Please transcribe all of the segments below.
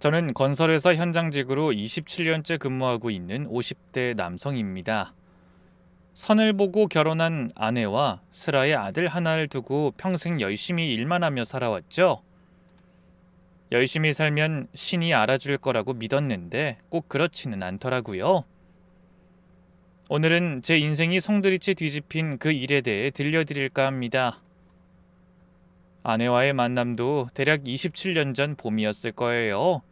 저는 건설회사 현장직으로 27년째 근무하고 있는 50대 남성입니다. 선을 보고 결혼한 아내와 슬아의 아들 하나를 두고 평생 열심히 일만 하며 살아왔죠. 열심히 살면 신이 알아줄 거라고 믿었는데 꼭 그렇지는 않더라고요. 오늘은 제 인생이 송두리째 뒤집힌 그 일에 대해 들려드릴까 합니다. 아내와의 만남도 대략 27년 전 봄이었을 거예요.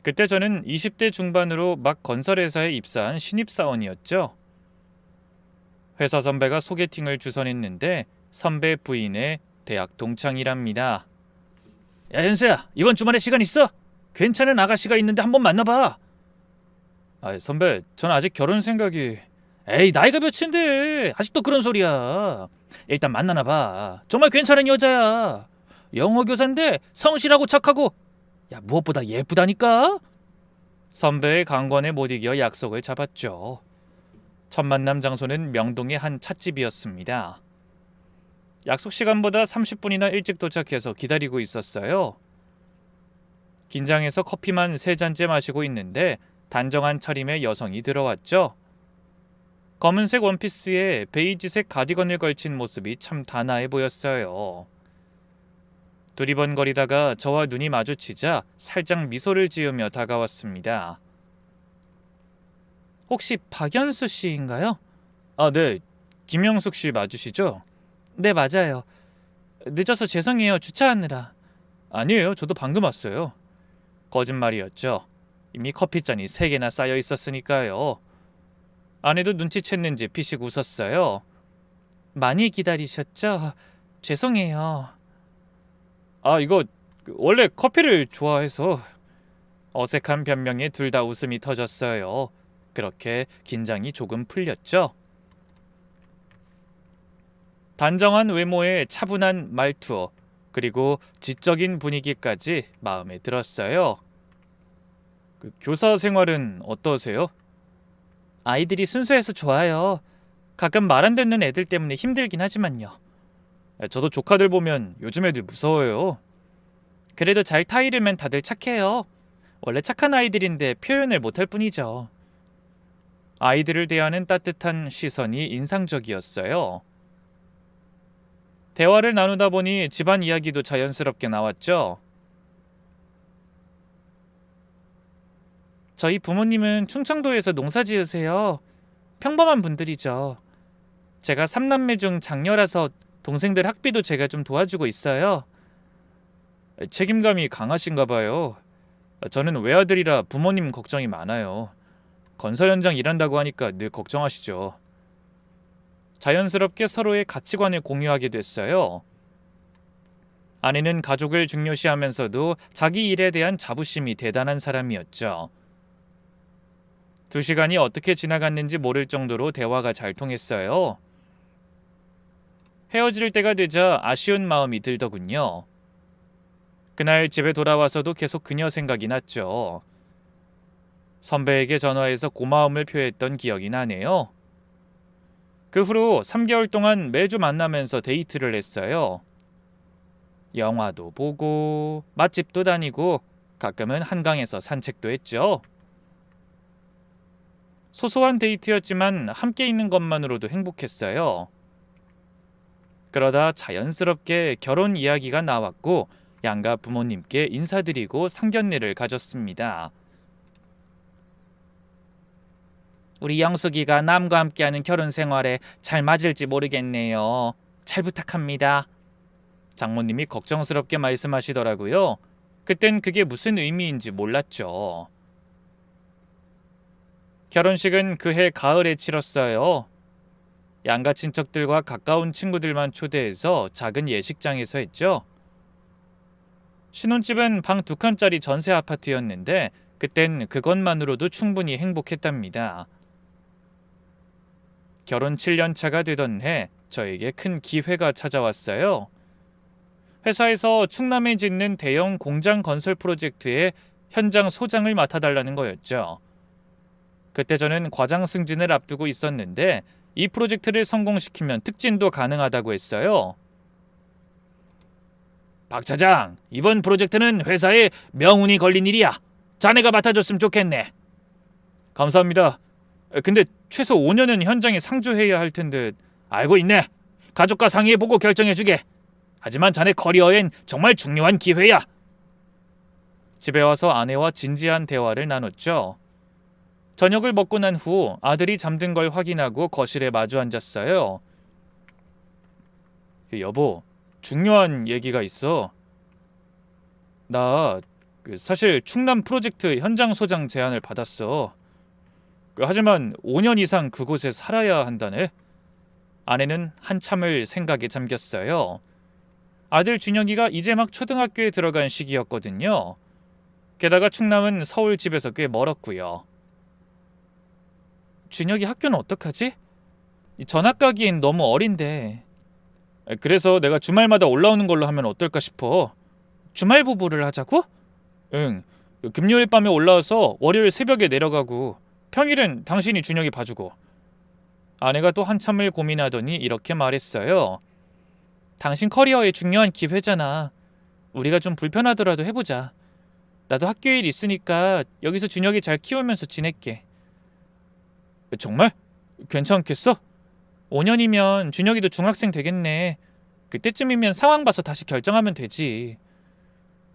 그때 저는 20대 중반으로 막 건설회사에 입사한 신입사원이었죠. 회사 선배가 소개팅을 주선했는데 선배 부인의 대학 동창이랍니다. 야, 현수야, 이번 주말에 시간 있어? 괜찮은 아가씨가 있는데 한번 만나봐. 선배, 전 아직 결혼 생각이... 에이, 나이가 몇인데 아직도 그런 소리야. 일단 만나나 봐. 정말 괜찮은 여자야. 영어 교사인데 성실하고 착하고, 야, 무엇보다 예쁘다니까? 선배의 강권에 못 이겨 약속을 잡았죠. 첫 만남 장소는 명동의 한 찻집이었습니다. 약속 시간보다 30분이나 일찍 도착해서 기다리고 있었어요. 긴장해서 커피만 3잔째 마시고 있는데 단정한 차림의 여성이 들어왔죠. 검은색 원피스에 베이지색 가디건을 걸친 모습이 참 단아해 보였어요. 두리번거리다가 저와 눈이 마주치자 살짝 미소를 지으며 다가왔습니다. 혹시 박연수 씨인가요? 네. 김영숙 씨 맞으시죠? 네, 맞아요. 늦어서 죄송해요. 주차하느라. 아니에요. 저도 방금 왔어요. 거짓말이었죠. 이미 커피잔이 3개나 쌓여 있었으니까요. 아내도 눈치챘는지 피식 웃었어요. 많이 기다리셨죠? 죄송해요. 이거 원래 커피를 좋아해서. 어색한 변명에 둘 다 웃음이 터졌어요. 그렇게 긴장이 조금 풀렸죠. 단정한 외모에 차분한 말투, 그리고 지적인 분위기까지 마음에 들었어요. 교사 생활은 어떠세요? 아이들이 순수해서 좋아요. 가끔 말 안 듣는 애들 때문에 힘들긴 하지만요. 저도 조카들 보면 요즘 애들 무서워요. 그래도 잘 타이르면 다들 착해요. 원래 착한 아이들인데 표현을 못할 뿐이죠. 아이들을 대하는 따뜻한 시선이 인상적이었어요. 대화를 나누다 보니 집안 이야기도 자연스럽게 나왔죠. 저희 부모님은 충청도에서 농사 지으세요. 평범한 분들이죠. 제가 3남매 중 장녀라서 동생들 학비도 제가 좀 도와주고 있어요. 책임감이 강하신가 봐요. 저는 외아들이라 부모님 걱정이 많아요. 건설 현장 일한다고 하니까 늘 걱정하시죠. 자연스럽게 서로의 가치관을 공유하게 됐어요. 아내는 가족을 중요시하면서도 자기 일에 대한 자부심이 대단한 사람이었죠. 2시간이 어떻게 지나갔는지 모를 정도로 대화가 잘 통했어요. 헤어질 때가 되자 아쉬운 마음이 들더군요. 그날 집에 돌아와서도 계속 그녀 생각이 났죠. 선배에게 전화해서 고마움을 표했던 기억이 나네요. 그 후로 3개월 동안 매주 만나면서 데이트를 했어요. 영화도 보고 맛집도 다니고 가끔은 한강에서 산책도 했죠. 소소한 데이트였지만 함께 있는 것만으로도 행복했어요. 그러다 자연스럽게 결혼 이야기가 나왔고 양가 부모님께 인사드리고 상견례를 가졌습니다. 우리 영숙이가 남과 함께하는 결혼 생활에 잘 맞을지 모르겠네요. 잘 부탁합니다. 장모님이 걱정스럽게 말씀하시더라고요. 그땐 그게 무슨 의미인지 몰랐죠. 결혼식은 그해 가을에 치렀어요. 양가 친척들과 가까운 친구들만 초대해서 작은 예식장에서 했죠. 신혼집은 방 2칸짜리 전세 아파트였는데 그땐 그것만으로도 충분히 행복했답니다. 결혼 7년 차가 되던 해 저에게 큰 기회가 찾아왔어요. 회사에서 충남에 짓는 대형 공장 건설 프로젝트의 현장 소장을 맡아달라는 거였죠. 그때 저는 과장 승진을 앞두고 있었는데 이 프로젝트를 성공시키면 특진도 가능하다고 했어요. 박 차장, 이번 프로젝트는 회사에 명운이 걸린 일이야. 자네가 맡아줬으면 좋겠네. 감사합니다. 근데 최소 5년은 현장에 상주해야 할 텐데. 알고 있네. 가족과 상의해보고 결정해주게. 하지만 자네 커리어엔 정말 중요한 기회야. 집에 와서 아내와 진지한 대화를 나눴죠. 저녁을 먹고 난 후 아들이 잠든 걸 확인하고 거실에 마주 앉았어요. 여보, 중요한 얘기가 있어. 나 사실 충남 프로젝트 현장 소장 제안을 받았어. 하지만 5년 이상 그곳에 살아야 한다네. 아내는 한참을 생각에 잠겼어요. 아들 준혁이가 이제 막 초등학교에 들어간 시기였거든요. 게다가 충남은 서울 집에서 꽤 멀었고요. 준혁이 학교는 어떡하지? 전학 가기엔 너무 어린데. 그래서 내가 주말마다 올라오는 걸로 하면 어떨까 싶어. 주말 부부를 하자고? 응. 금요일 밤에 올라와서 월요일 새벽에 내려가고 평일은 당신이 준혁이 봐주고. 아내가 또 한참을 고민하더니 이렇게 말했어요. 당신 커리어에 중요한 기회잖아. 우리가 좀 불편하더라도 해보자. 나도 학교일 있으니까 여기서 준혁이 잘 키우면서 지낼게. 정말? 괜찮겠어? 5년이면 준혁이도 중학생 되겠네. 그때쯤이면 상황 봐서 다시 결정하면 되지.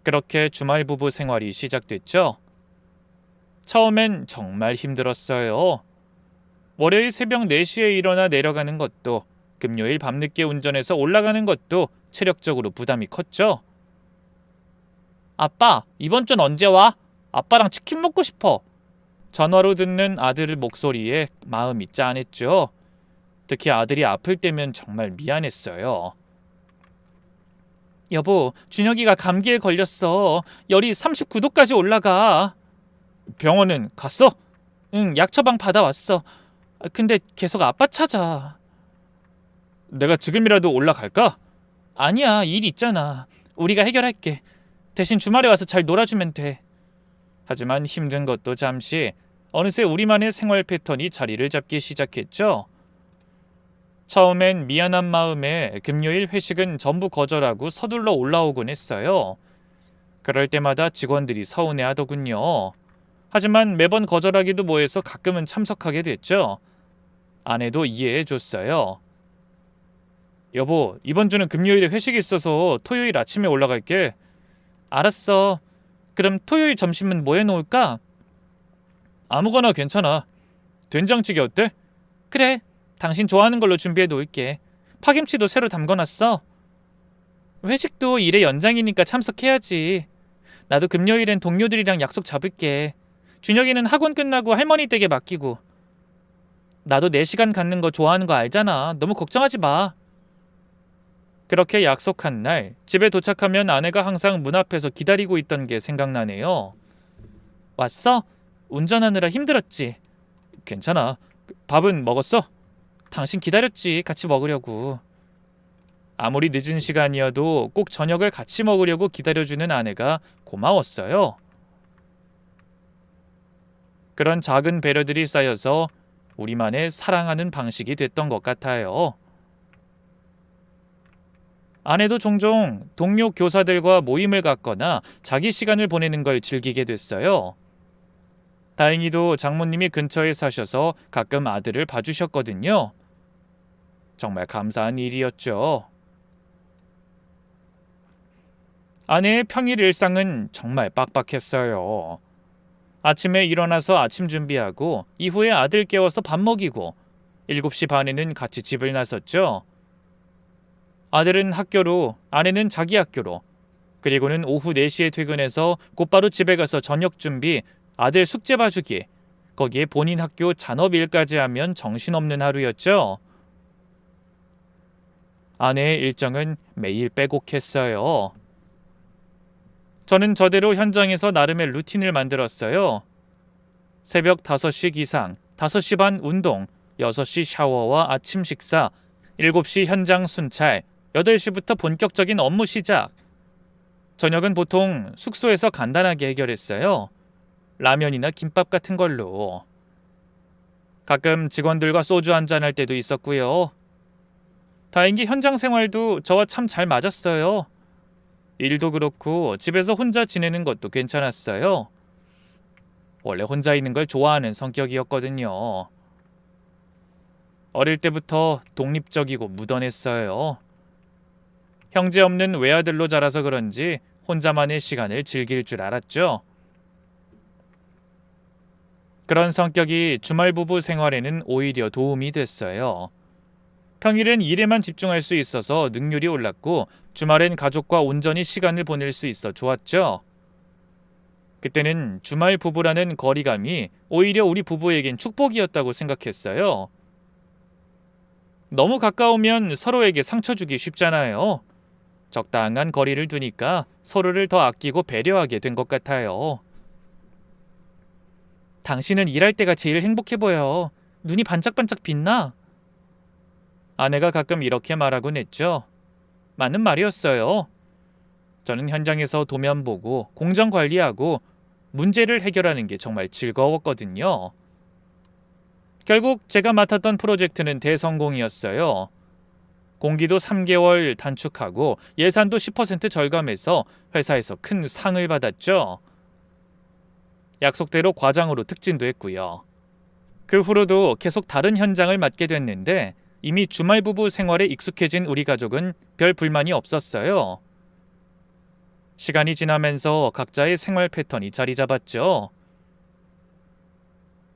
그렇게 주말 부부 생활이 시작됐죠. 처음엔 정말 힘들었어요. 월요일 새벽 4시에 일어나 내려가는 것도, 금요일 밤늦게 운전해서 올라가는 것도 체력적으로 부담이 컸죠. 아빠, 이번 주는 언제 와? 아빠랑 치킨 먹고 싶어. 전화로 듣는 아들 목소리에 마음이 짠했죠. 특히 아들이 아플 때면 정말 미안했어요. 여보, 준혁이가 감기에 걸렸어. 열이 39도까지 올라가. 병원은 갔어? 응, 약 처방 받아왔어. 근데 계속 아빠 찾아. 내가 지금이라도 올라갈까? 아니야, 일 있잖아. 우리가 해결할게. 대신 주말에 와서 잘 놀아주면 돼. 하지만 힘든 것도 잠시, 어느새 우리만의 생활 패턴이 자리를 잡기 시작했죠. 처음엔 미안한 마음에 금요일 회식은 전부 거절하고 서둘러 올라오곤 했어요. 그럴 때마다 직원들이 서운해하더군요. 하지만 매번 거절하기도 뭐해서 가끔은 참석하게 됐죠. 아내도 이해해줬어요. 여보, 이번 주는 금요일에 회식이 있어서 토요일 아침에 올라갈게. 알았어. 그럼 토요일 점심은 뭐 해놓을까? 아무거나 괜찮아. 된장찌개 어때? 그래, 당신 좋아하는 걸로 준비해 놓을게. 파김치도 새로 담궈놨어. 회식도 일의 연장이니까 참석해야지. 나도 금요일엔 동료들이랑 약속 잡을게. 준혁이는 학원 끝나고 할머니 댁에 맡기고. 나도 4시간 갖는 거 좋아하는 거 알잖아. 너무 걱정하지 마. 그렇게 약속한 날, 집에 도착하면 아내가 항상 문 앞에서 기다리고 있던 게 생각나네요. 왔어? 운전하느라 힘들었지? 괜찮아. 밥은 먹었어? 당신 기다렸지, 같이 먹으려고. 아무리 늦은 시간이어도 꼭 저녁을 같이 먹으려고 기다려주는 아내가 고마웠어요. 그런 작은 배려들이 쌓여서 우리만의 사랑하는 방식이 됐던 것 같아요. 아내도 종종 동료 교사들과 모임을 갖거나 자기 시간을 보내는 걸 즐기게 됐어요. 다행히도 장모님이 근처에 사셔서 가끔 아들을 봐주셨거든요. 정말 감사한 일이었죠. 아내의 평일 일상은 정말 빡빡했어요. 아침에 일어나서 아침 준비하고 이후에 아들 깨워서 밥 먹이고 7시 반에는 같이 집을 나섰죠. 아들은 학교로, 아내는 자기 학교로, 그리고는 오후 4시에 퇴근해서 곧바로 집에 가서 저녁 준비, 아들 숙제 봐주기, 거기에 본인 학교 잔업일까지 하면 정신없는 하루였죠. 아내의 일정은 매일 빼곡했어요. 저는 저대로 현장에서 나름의 루틴을 만들었어요. 새벽 5시 기상, 5시 반 운동, 6시 샤워와 아침 식사, 7시 현장 순찰, 8시부터 본격적인 업무 시작. 저녁은 보통 숙소에서 간단하게 해결했어요. 라면이나 김밥 같은 걸로. 가끔 직원들과 소주 한잔 할 때도 있었고요. 다행히 현장 생활도 저와 참 잘 맞았어요. 일도 그렇고 집에서 혼자 지내는 것도 괜찮았어요. 원래 혼자 있는 걸 좋아하는 성격이었거든요. 어릴 때부터 독립적이고 무던했어요. 형제 없는 외아들로 자라서 그런지 혼자만의 시간을 즐길 줄 알았죠. 그런 성격이 주말 부부 생활에는 오히려 도움이 됐어요. 평일엔 일에만 집중할 수 있어서 능률이 올랐고 주말엔 가족과 온전히 시간을 보낼 수 있어 좋았죠. 그때는 주말 부부라는 거리감이 오히려 우리 부부에겐 축복이었다고 생각했어요. 너무 가까우면 서로에게 상처 주기 쉽잖아요. 적당한 거리를 두니까 서로를 더 아끼고 배려하게 된 것 같아요. 당신은 일할 때가 제일 행복해 보여. 눈이 반짝반짝 빛나. 아내가 가끔 이렇게 말하곤 했죠. 맞는 말이었어요. 저는 현장에서 도면 보고 공정 관리하고 문제를 해결하는 게 정말 즐거웠거든요. 결국 제가 맡았던 프로젝트는 대성공이었어요. 공기도 3개월 단축하고 예산도 10% 절감해서 회사에서 큰 상을 받았죠. 약속대로 과장으로 특진도 했고요. 그 후로도 계속 다른 현장을 맡게 됐는데 이미 주말 부부 생활에 익숙해진 우리 가족은 별 불만이 없었어요. 시간이 지나면서 각자의 생활 패턴이 자리 잡았죠.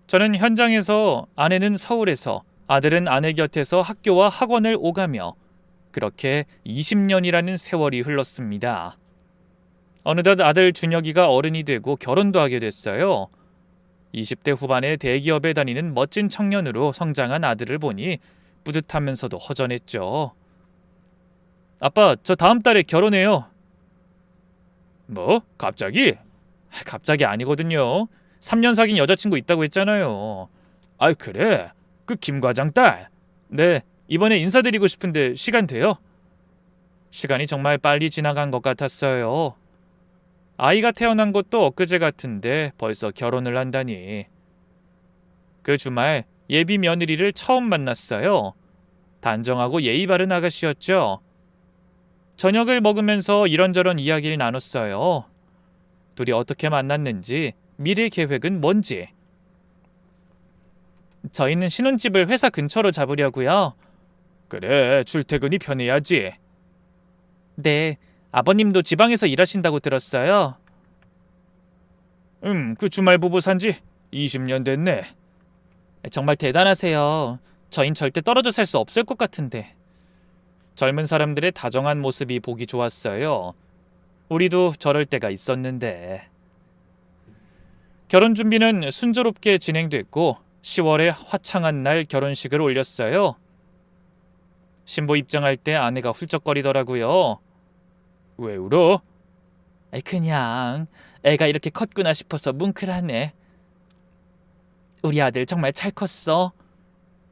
저는 현장에서, 아내는 서울에서, 아들은 아내 곁에서 학교와 학원을 오가며 그렇게 20년이라는 세월이 흘렀습니다. 어느덧 아들 준혁이가 어른이 되고 결혼도 하게 됐어요. 20대 후반에 대기업에 다니는 멋진 청년으로 성장한 아들을 보니 뿌듯하면서도 허전했죠. 아빠, 저 다음 달에 결혼해요. 뭐? 갑자기? 갑자기 아니거든요. 3년 사귄 여자친구 있다고 했잖아요. 아이 그래? 그 김 과장 딸? 네, 이번에 인사드리고 싶은데 시간 돼요? 시간이 정말 빨리 지나간 것 같았어요. 아이가 태어난 것도 엊그제 같은데 벌써 결혼을 한다니. 그 주말 예비 며느리를 처음 만났어요. 단정하고 예의 바른 아가씨였죠. 저녁을 먹으면서 이런저런 이야기를 나눴어요. 둘이 어떻게 만났는지, 미래 계획은 뭔지. 저희는 신혼집을 회사 근처로 잡으려고요. 그래, 출퇴근이 편해야지. 네, 아버님도 지방에서 일하신다고 들었어요. 그 주말 부부 산지 20년 됐네. 정말 대단하세요. 저흰 절대 떨어져 살 수 없을 것 같은데. 젊은 사람들의 다정한 모습이 보기 좋았어요. 우리도 저럴 때가 있었는데. 결혼 준비는 순조롭게 진행됐고 10월에 화창한 날 결혼식을 올렸어요. 신부 입장할 때 아내가 훌쩍거리더라고요. 왜 울어? 그냥 애가 이렇게 컸구나 싶어서 뭉클하네. 우리 아들 정말 잘 컸어.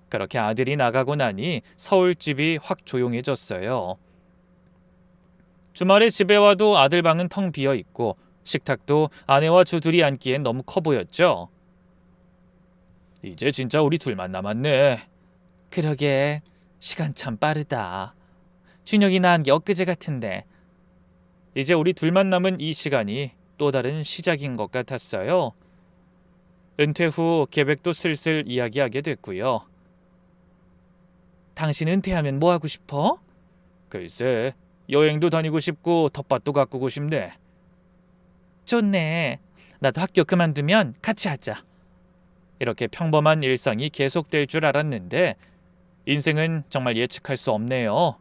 그렇게 아들이 나가고 나니 서울집이 확 조용해졌어요. 주말에 집에 와도 아들 방은 텅 비어 있고 식탁도 아내와 주 둘이 앉기엔 너무 커 보였죠. 이제 진짜 우리 둘만 남았네. 그러게, 시간 참 빠르다. 준혁이 낳은 게 엊그제 같은데. 이제 우리 둘만 남은 이 시간이 또 다른 시작인 것 같았어요. 은퇴 후 계획도 슬슬 이야기하게 됐고요. 당신 은퇴하면 뭐 하고 싶어? 글쎄, 여행도 다니고 싶고 텃밭도 가꾸고 싶네. 좋네. 나도 학교 그만두면 같이 하자. 이렇게 평범한 일상이 계속될 줄 알았는데 인생은 정말 예측할 수 없네요.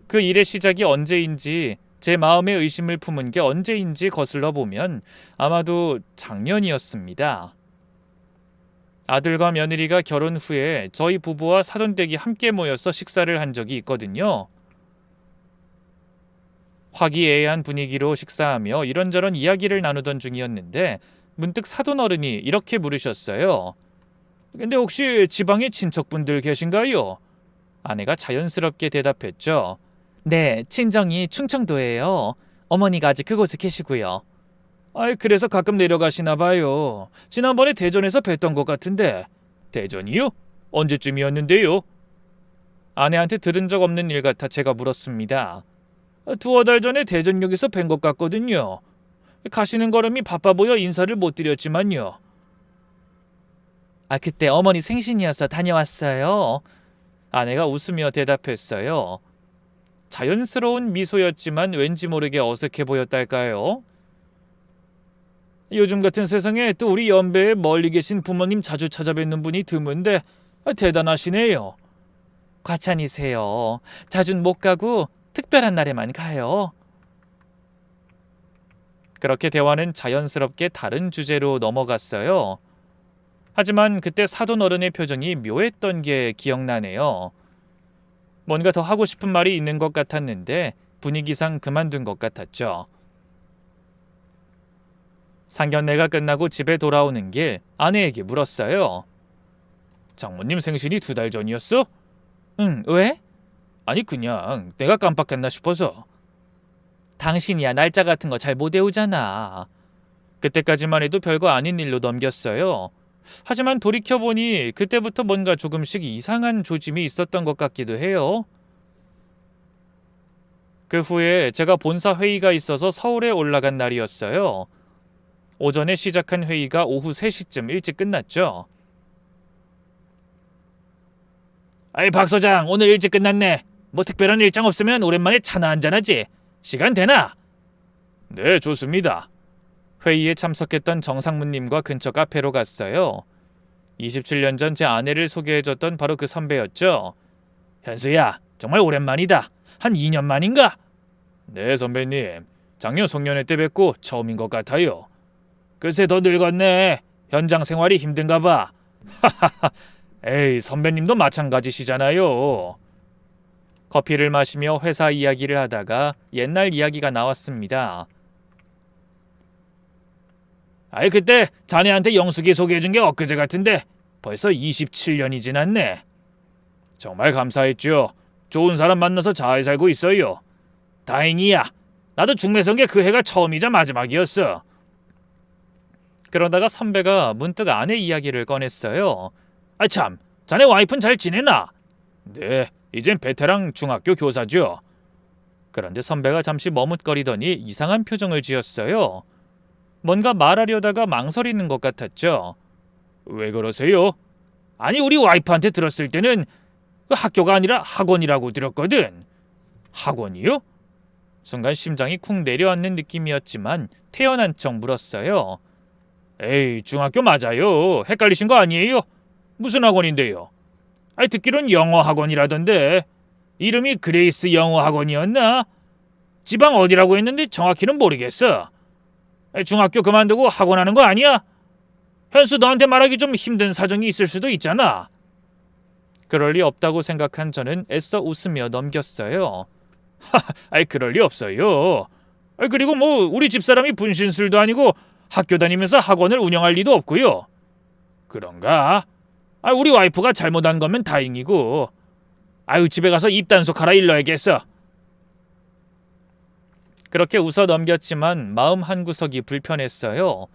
그 일의 시작이 언제인지, 제 마음의 의심을 품은 게 언제인지 거슬러 보면 아마도 작년이었습니다. 아들과 며느리가 결혼 후에 저희 부부와 사돈댁이 함께 모여서 식사를 한 적이 있거든요. 화기애애한 분위기로 식사하며 이런저런 이야기를 나누던 중이었는데 문득 사돈 어른이 이렇게 물으셨어요. 근데 혹시 지방에 친척분들 계신가요? 아내가 자연스럽게 대답했죠. 네, 친정이 충청도예요. 어머니가 아직 그곳에 계시고요. 그래서 가끔 내려가시나 봐요. 지난번에 대전에서 뵀던 것 같은데. 대전이요? 언제쯤이었는데요? 아내한테 들은 적 없는 일 같아 제가 물었습니다. 두어 달 전에 대전역에서 뵌 것 같거든요. 가시는 걸음이 바빠 보여 인사를 못 드렸지만요. 그때 어머니 생신이어서 다녀왔어요. 아내가 웃으며 대답했어요. 자연스러운 미소였지만 왠지 모르게 어색해 보였달까요? 요즘 같은 세상에 또 우리 연배에 멀리 계신 부모님 자주 찾아뵙는 분이 드문데 대단하시네요. 과찬이세요. 자주는 못 가고 특별한 날에만 가요. 그렇게 대화는 자연스럽게 다른 주제로 넘어갔어요. 하지만 그때 사돈 어른의 표정이 묘했던 게 기억나네요. 뭔가 더 하고 싶은 말이 있는 것 같았는데 분위기상 그만둔 것 같았죠. 상견례가 끝나고 집에 돌아오는 길 아내에게 물었어요. 장모님 생신이 2달 전이었어? 응, 왜? 아니 그냥 내가 깜빡했나 싶어서. 당신이야 날짜 같은 거 잘 못 외우잖아. 그때까지만 해도 별거 아닌 일로 넘겼어요. 하지만 돌이켜보니 그때부터 뭔가 조금씩 이상한 조짐이 있었던 것 같기도 해요. 그 후에 제가 본사 회의가 있어서 서울에 올라간 날이었어요. 오전에 시작한 회의가 오후 3시쯤 일찍 끝났죠. 아이 박 소장 오늘 일찍 끝났네. 뭐 특별한 일정 없으면 오랜만에 차나 한잔하지. 시간 되나? 네 좋습니다. 회의에 참석했던 정상무님과 근처 카페로 갔어요. 27년 전 제 아내를 소개해줬던 바로 그 선배였죠. 현수야 정말 오랜만이다. 한 2년 만인가? 네 선배님. 작년 송년회 때 뵙고 처음인 것 같아요. 글쎄 더 늙었네. 현장 생활이 힘든가 봐. 에이 선배님도 마찬가지시잖아요. 커피를 마시며 회사 이야기를 하다가 옛날 이야기가 나왔습니다. 아이 그때 자네한테 영숙이 소개해준 게 엊그제 같은데 벌써 27년이 지났네. 정말 감사했죠. 좋은 사람 만나서 잘 살고 있어요. 다행이야. 나도 중매성계 그 해가 처음이자 마지막이었어. 그러다가 선배가 문득 아내 이야기를 꺼냈어요. 참, 자네 와이프는 잘 지내나? 네, 이젠 베테랑 중학교 교사죠. 그런데 선배가 잠시 머뭇거리더니 이상한 표정을 지었어요. 뭔가 말하려다가 망설이는 것 같았죠. 왜 그러세요? 아니 우리 와이프한테 들었을 때는 그 학교가 아니라 학원이라고 들었거든. 학원이요? 순간 심장이 쿵 내려앉는 느낌이었지만 태연한 척 물었어요. 에이 중학교 맞아요. 헷갈리신 거 아니에요? 무슨 학원인데요? 듣기론 영어 학원이라던데. 이름이 그레이스 영어 학원이었나? 지방 어디라고 했는데 정확히는 모르겠어. 중학교 그만두고 학원 하는 거 아니야? 현수 너한테 말하기 좀 힘든 사정이 있을 수도 있잖아. 그럴 리 없다고 생각한 저는 애써 웃으며 넘겼어요. 그럴 리 없어요. 그리고 뭐 우리 집사람이 분신술도 아니고 학교 다니면서 학원을 운영할 리도 없고요. 그런가? 우리 와이프가 잘못한 거면 다행이고. 집에 가서 입단속하라 일러야겠어. 그렇게 웃어 넘겼지만 마음 한구석이 불편했어요.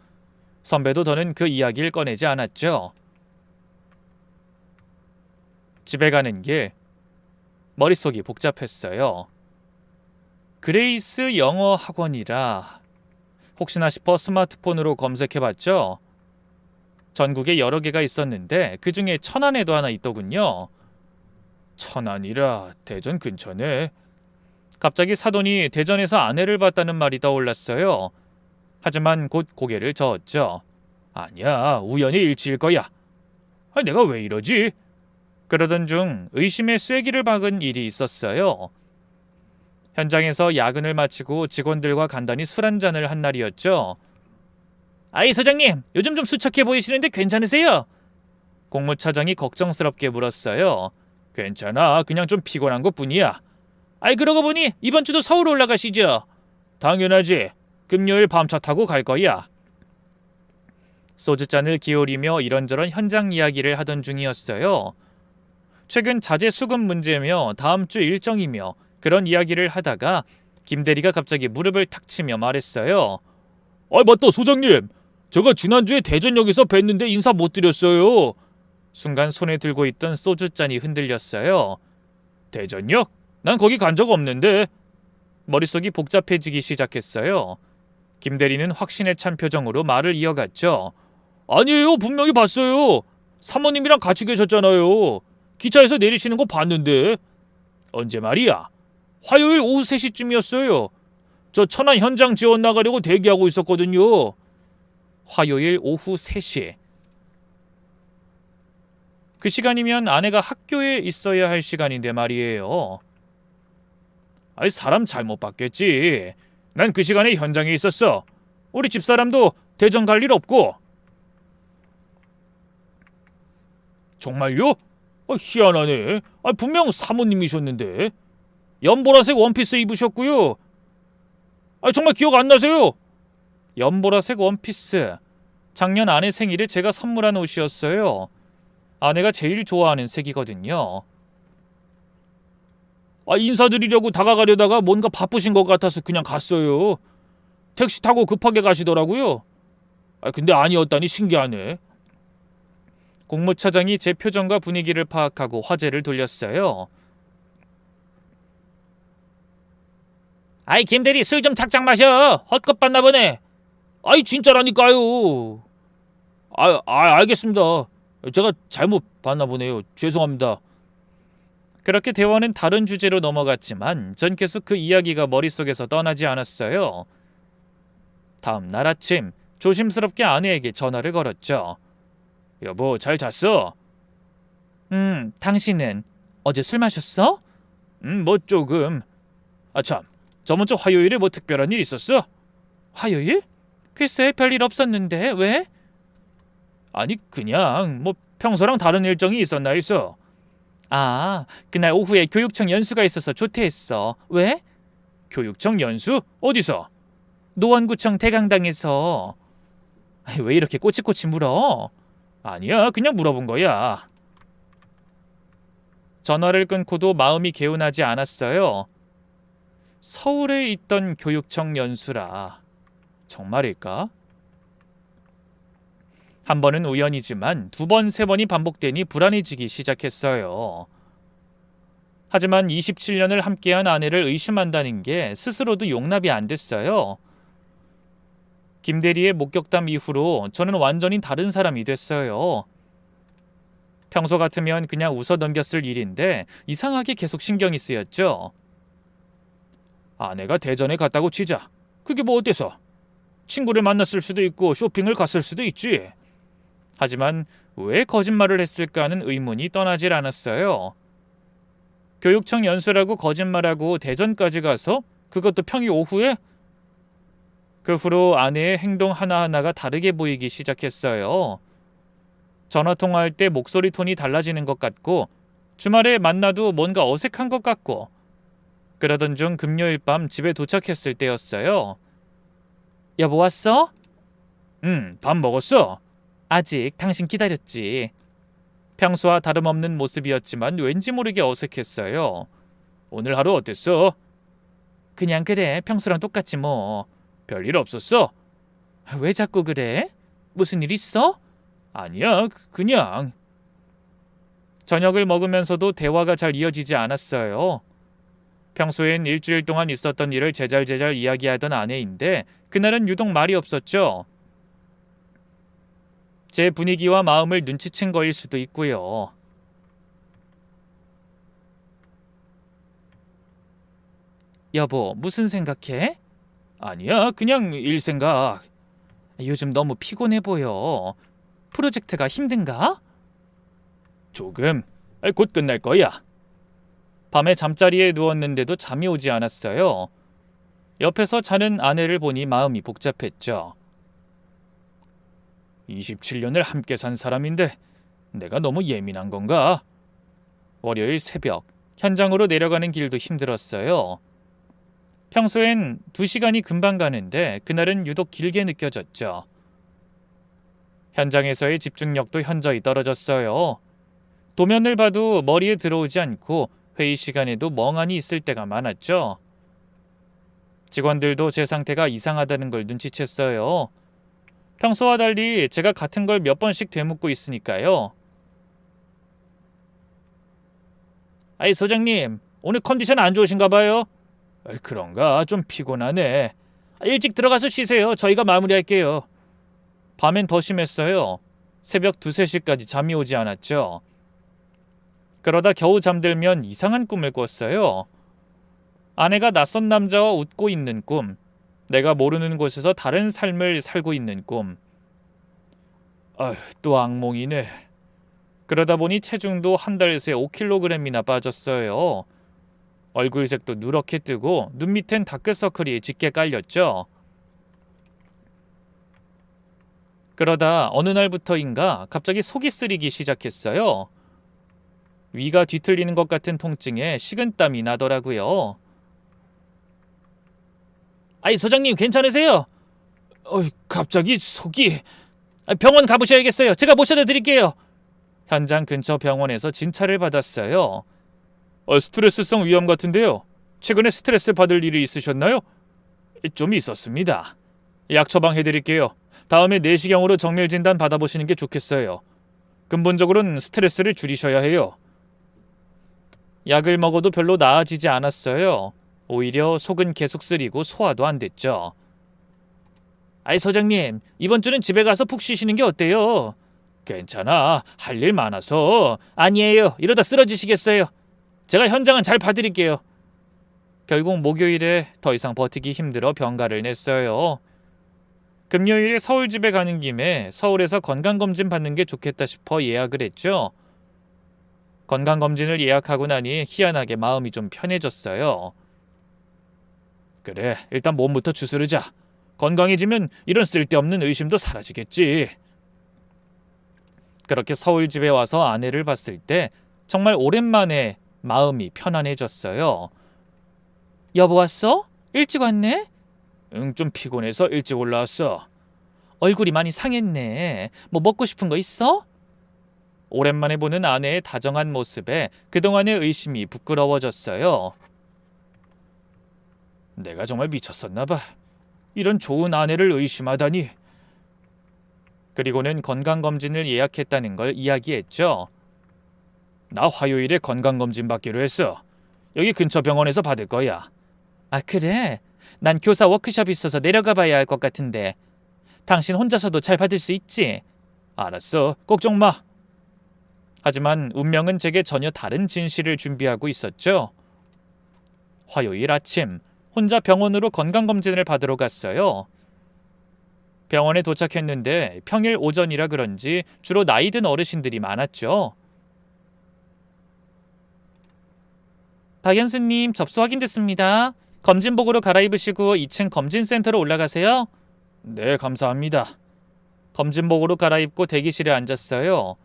선배도 더는 그 이야기를 꺼내지 않았죠. 집에 가는 길 머릿속이 복잡했어요. 그레이스 영어 학원이라 혹시나 싶어 스마트폰으로 검색해봤죠. 전국에 여러 개가 있었는데 그중에 천안에도 하나 있더군요. 천안이라 대전 근처네. 갑자기 사돈이 대전에서 아내를 봤다는 말이 떠올랐어요. 하지만 곧 고개를 저었죠. 아니야, 우연의 일치일 거야. 내가 왜 이러지? 그러던 중 의심의 쐐기를 박은 일이 있었어요. 현장에서 야근을 마치고 직원들과 간단히 술 한잔을 한 날이었죠. 소장님, 요즘 좀 수척해 보이시는데 괜찮으세요? 공무차장이 걱정스럽게 물었어요. 괜찮아, 그냥 좀 피곤한 것뿐이야. 그러고 보니 이번 주도 서울 올라가시죠? 당연하지. 금요일 밤차 타고 갈 거야. 소주잔을 기울이며 이런저런 현장 이야기를 하던 중이었어요. 최근 자재 수급 문제며 다음 주 일정이며 그런 이야기를 하다가 김 대리가 갑자기 무릎을 탁 치며 말했어요. 맞다 소장님. 제가 지난주에 대전역에서 뵀는데 인사 못 드렸어요. 순간 손에 들고 있던 소주잔이 흔들렸어요. 대전역? 난 거기 간 적 없는데. 머릿속이 복잡해지기 시작했어요. 김 대리는 확신에 찬 표정으로 말을 이어갔죠. 아니에요. 분명히 봤어요. 사모님이랑 같이 계셨잖아요. 기차에서 내리시는 거 봤는데. 언제 말이야? 화요일 오후 3시쯤이었어요. 저 천안 현장 지원 나가려고 대기하고 있었거든요. 화요일 오후 3시. 그 시간이면 아내가 학교에 있어야 할 시간인데 말이에요. 아이, 사람 잘못 봤겠지. 난 그 시간에 현장에 있었어. 우리 집사람도 대전 갈 일 없고. 정말요? 희한하네. 분명 사모님이셨는데. 연보라색 원피스 입으셨고요. 정말 기억 안 나세요? 연보라색 원피스. 작년 아내 생일에 제가 선물한 옷이었어요. 아내가 제일 좋아하는 색이거든요. 인사드리려고 다가가려다가 뭔가 바쁘신 것 같아서 그냥 갔어요. 택시 타고 급하게 가시더라고요. 근데 아니었다니 신기하네. 공무차장이 제 표정과 분위기를 파악하고 화제를 돌렸어요. 김대리 술 좀 작작 마셔. 헛것 봤나 보네. 진짜라니까요. 알겠습니다. 제가 잘못 봤나 보네요. 죄송합니다. 그렇게 대화는 다른 주제로 넘어갔지만 전 계속 그 이야기가 머릿속에서 떠나지 않았어요. 다음 날 아침 조심스럽게 아내에게 전화를 걸었죠. 여보, 잘 잤어? 당신은 어제 술 마셨어? 뭐 조금. 참, 저번 주 화요일에 뭐 특별한 일 있었어? 화요일? 글쎄, 별일 없었는데 왜? 그냥 뭐 평소랑 다른 일정이 있었나 해서. 그날 오후에 교육청 연수가 있어서 조퇴했어. 왜? 교육청 연수? 어디서? 노원구청 대강당에서. 왜 이렇게 꼬치꼬치 물어? 아니야, 그냥 물어본 거야. 전화를 끊고도 마음이 개운하지 않았어요. 서울에 있던 교육청 연수라. 정말일까? 한 번은 우연이지만 두 번, 세 번이 반복되니 불안해지기 시작했어요. 하지만 27년을 함께한 아내를 의심한다는 게 스스로도 용납이 안 됐어요. 김 대리의 목격담 이후로 저는 완전히 다른 사람이 됐어요. 평소 같으면 그냥 웃어 넘겼을 일인데 이상하게 계속 신경이 쓰였죠. 아내가 대전에 갔다고 치자. 그게 뭐 어때서? 친구를 만났을 수도 있고 쇼핑을 갔을 수도 있지. 하지만 왜 거짓말을 했을까 하는 의문이 떠나질 않았어요. 교육청 연수라고 거짓말하고 대전까지 가서 그것도 평일 오후에? 그 후로 아내의 행동 하나하나가 다르게 보이기 시작했어요. 전화통화할 때 목소리 톤이 달라지는 것 같고 주말에 만나도 뭔가 어색한 것 같고 그러던 중 금요일 밤 집에 도착했을 때였어요. 여보 왔어? 밥 먹었어? 아직 당신 기다렸지. 평소와 다름없는 모습이었지만 왠지 모르게 어색했어요. 오늘 하루 어땠어? 그냥 그래. 평소랑 똑같지 뭐. 별일 없었어? 왜 자꾸 그래? 무슨 일 있어? 아니야, 그냥. 저녁을 먹으면서도 대화가 잘 이어지지 않았어요. 평소엔 일주일 동안 있었던 일을 제잘제잘 이야기하던 아내인데 그날은 유독 말이 없었죠. 제 분위기와 마음을 눈치챈 거일 수도 있고요. 여보, 무슨 생각해? 아니야, 그냥 일 생각. 요즘 너무 피곤해 보여. 프로젝트가 힘든가? 조금. 곧 끝날 거야. 밤에 잠자리에 누웠는데도 잠이 오지 않았어요. 옆에서 자는 아내를 보니 마음이 복잡했죠. 27년을 함께 산 사람인데 내가 너무 예민한 건가? 월요일 새벽 현장으로 내려가는 길도 힘들었어요. 평소엔 2시간이 금방 가는데 그날은 유독 길게 느껴졌죠. 현장에서의 집중력도 현저히 떨어졌어요. 도면을 봐도 머리에 들어오지 않고 회의 시간에도 멍하니 있을 때가 많았죠. 직원들도 제 상태가 이상하다는 걸 눈치챘어요. 평소와 달리 제가 같은 걸 몇 번씩 되묻고 있으니까요. 소장님, 오늘 컨디션 안 좋으신가 봐요? 그런가? 좀 피곤하네. 일찍 들어가서 쉬세요. 저희가 마무리할게요. 밤엔 더 심했어요. 새벽 2, 3시까지 잠이 오지 않았죠. 그러다 겨우 잠들면 이상한 꿈을 꿨어요. 아내가 낯선 남자와 웃고 있는 꿈, 내가 모르는 곳에서 다른 삶을 살고 있는 꿈. 또 악몽이네. 그러다 보니 체중도 한 달 새 5kg이나 빠졌어요. 얼굴색도 누렇게 뜨고 눈 밑엔 다크서클이 짙게 깔렸죠. 그러다 어느 날부터인가 갑자기 속이 쓰리기 시작했어요. 위가 뒤틀리는 것 같은 통증에 식은땀이 나더라고요. 아이, 소장님 괜찮으세요? 갑자기 속이... 병원 가보셔야겠어요. 제가 모셔다 드릴게요. 현장 근처 병원에서 진찰을 받았어요. 스트레스성 위염 같은데요. 최근에 스트레스 받을 일이 있으셨나요? 좀 있었습니다. 약 처방해드릴게요. 다음에 내시경으로 정밀 진단 받아보시는 게 좋겠어요. 근본적으로는 스트레스를 줄이셔야 해요. 약을 먹어도 별로 나아지지 않았어요. 오히려 속은 계속 쓰리고 소화도 안 됐죠. 아이, 소장님, 이번 주는 집에 가서 푹 쉬시는 게 어때요? 괜찮아. 할 일 많아서. 아니에요. 이러다 쓰러지시겠어요. 제가 현장은 잘 봐드릴게요. 결국 목요일에 더 이상 버티기 힘들어 병가를 냈어요. 금요일에 서울 집에 가는 김에 서울에서 건강검진 받는 게 좋겠다 싶어 예약을 했죠. 건강검진을 예약하고 나니 희한하게 마음이 좀 편해졌어요. 그래, 일단 몸부터 추스르자. 건강해지면 이런 쓸데없는 의심도 사라지겠지. 그렇게 서울 집에 와서 아내를 봤을 때 정말 오랜만에 마음이 편안해졌어요. 여보 왔어? 일찍 왔네? 응, 좀 피곤해서 일찍 올라왔어. 얼굴이 많이 상했네. 뭐 먹고 싶은 거 있어? 오랜만에 보는 아내의 다정한 모습에 그동안의 의심이 부끄러워졌어요. 내가 정말 미쳤었나 봐. 이런 좋은 아내를 의심하다니. 그리고는 건강검진을 예약했다는 걸 이야기했죠. 나 화요일에 건강검진 받기로 했어. 여기 근처 병원에서 받을 거야. 아, 그래? 난 교사 워크숍 있어서 내려가 봐야 할 것 같은데. 당신 혼자서도 잘 받을 수 있지? 알았어. 걱정 마. 하지만 운명은 제게 전혀 다른 진실을 준비하고 있었죠. 화요일 아침 혼자 병원으로 건강검진을 받으러 갔어요. 병원에 도착했는데 평일 오전이라 그런지 주로 나이 든 어르신들이 많았죠. 박연수님, 접수 확인됐습니다. 검진복으로 갈아입으시고 2층 검진센터로 올라가세요. 네, 감사합니다. 검진복으로 갈아입고 대기실에 앉았어요.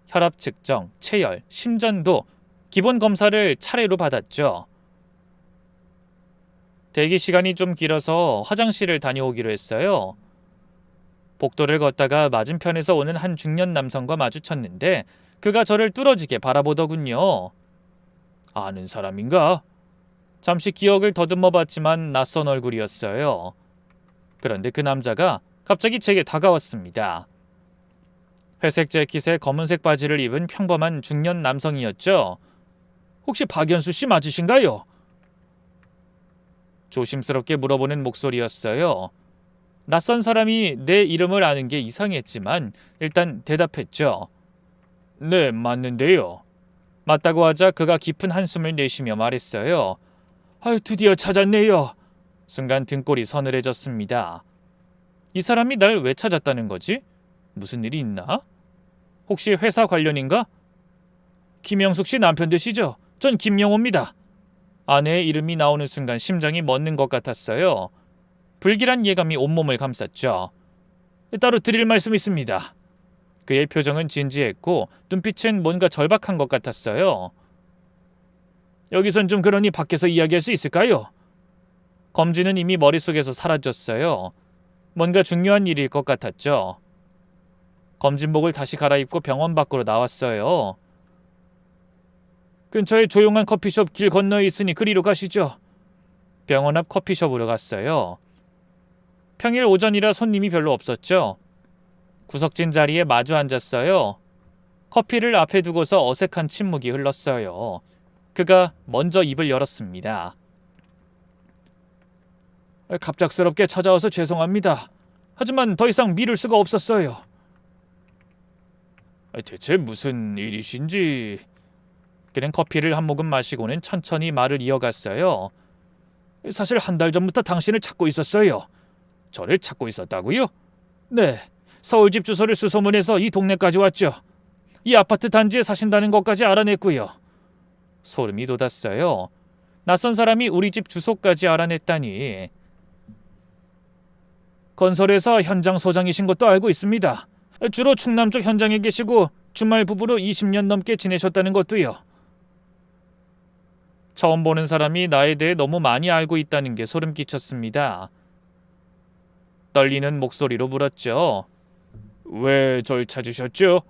혈압 측정, 체열, 심전도, 기본 검사를 차례로 받았죠. 대기 시간이 좀 길어서 화장실을 다녀오기로 했어요. 복도를 걷다가 맞은편에서 오는 한 중년 남성과 마주쳤는데 그가 저를 뚫어지게 바라보더군요. 아는 사람인가? 잠시 기억을 더듬어 봤지만 낯선 얼굴이었어요. 그런데 그 남자가 갑자기 제게 다가왔습니다. 회색 재킷에 검은색 바지를 입은 평범한 중년 남성이었죠. 혹시 박연수 씨 맞으신가요? 조심스럽게 물어보는 목소리였어요. 낯선 사람이 내 이름을 아는 게 이상했지만 일단 대답했죠. 네, 맞는데요. 맞다고 하자 그가 깊은 한숨을 내쉬며 말했어요. 드디어 찾았네요. 순간 등골이 서늘해졌습니다. 이 사람이 날 왜 찾았다는 거지? 무슨 일이 있나? 혹시 회사 관련인가? 김영숙 씨 남편 되시죠? 전 김영호입니다. 아내의 이름이 나오는 순간 심장이 멎는 것 같았어요. 불길한 예감이 온몸을 감쌌죠. 따로 드릴 말씀이 있습니다. 그의 표정은 진지했고 눈빛은 뭔가 절박한 것 같았어요. 여기선 좀 그러니 밖에서 이야기할 수 있을까요? 검진은 이미 머릿속에서 사라졌어요. 뭔가 중요한 일일 것 같았죠. 검진복을 다시 갈아입고 병원 밖으로 나왔어요. 근처에 조용한 커피숍 길 건너에 있으니 그리로 가시죠. 병원 앞 커피숍으로 갔어요. 평일 오전이라 손님이 별로 없었죠. 구석진 자리에 마주 앉았어요. 커피를 앞에 두고서 어색한 침묵이 흘렀어요. 그가 먼저 입을 열었습니다. 갑작스럽게 찾아와서 죄송합니다. 하지만 더 이상 미룰 수가 없었어요. 대체 무슨 일이신지. 그는 커피를 한 모금 마시고는 천천히 말을 이어갔어요. 사실 한 달 전부터 당신을 찾고 있었어요. 저를 찾고 있었다고요? 네, 서울집 주소를 수소문해서 이 동네까지 왔죠. 이 아파트 단지에 사신다는 것까지 알아냈고요. 소름이 돋았어요. 낯선 사람이 우리 집 주소까지 알아냈다니. 건설회사 현장 소장이신 것도 알고 있습니다. 주로 충남 쪽 현장에 계시고 주말 부부로 20년 넘게 지내셨다는 것도요. 처음 보는 사람이 나에 대해 너무 많이 알고 있다는 게 소름 끼쳤습니다. 떨리는 목소리로 물었죠. 왜 절 찾으셨죠?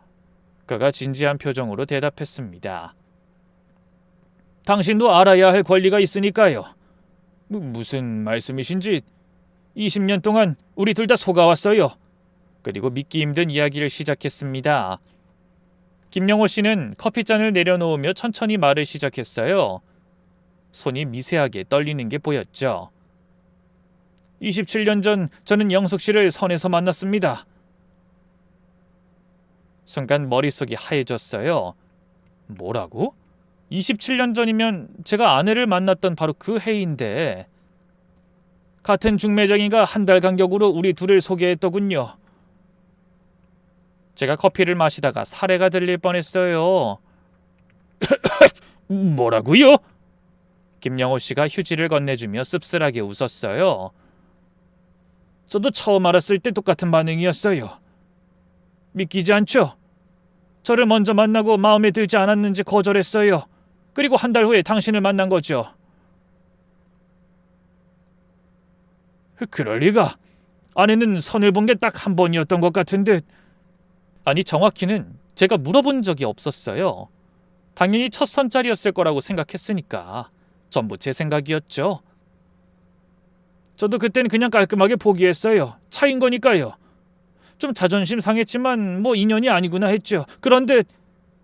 그가 진지한 표정으로 대답했습니다. 당신도 알아야 할 권리가 있으니까요. 무슨 말씀이신지. 20년 동안 우리 둘 다 속아왔어요. 그리고 믿기 힘든 이야기를 시작했습니다. 김영호 씨는 커피잔을 내려놓으며 천천히 말을 시작했어요. 손이 미세하게 떨리는 게 보였죠. 27년 전 저는 영숙 씨를 선에서 만났습니다. 순간 머릿속이 하얘졌어요. 뭐라고? 27년 전이면 제가 아내를 만났던 바로 그 해인데. 같은 중매장이가 한 달 간격으로 우리 둘을 소개했더군요. 제가 커피를 마시다가 사례가 들릴 뻔했어요. 뭐라고요? 김영호 씨가 휴지를 건네주며 씁쓸하게 웃었어요. 저도 처음 알았을 때 똑같은 반응이었어요. 믿기지 않죠? 저를 먼저 만나고 마음에 들지 않았는지 거절했어요. 그리고 한 달 후에 당신을 만난 거죠. 그럴 리가. 아내는 선을 본 게 딱 한 번이었던 것 같은데. 아니, 정확히는 제가 물어본 적이 없었어요. 당연히 첫 선짜리였을 거라고 생각했으니까. 전부 제 생각이었죠. 저도 그땐 그냥 깔끔하게 포기했어요. 차인 거니까요. 좀 자존심 상했지만 뭐 인연이 아니구나 했죠. 그런데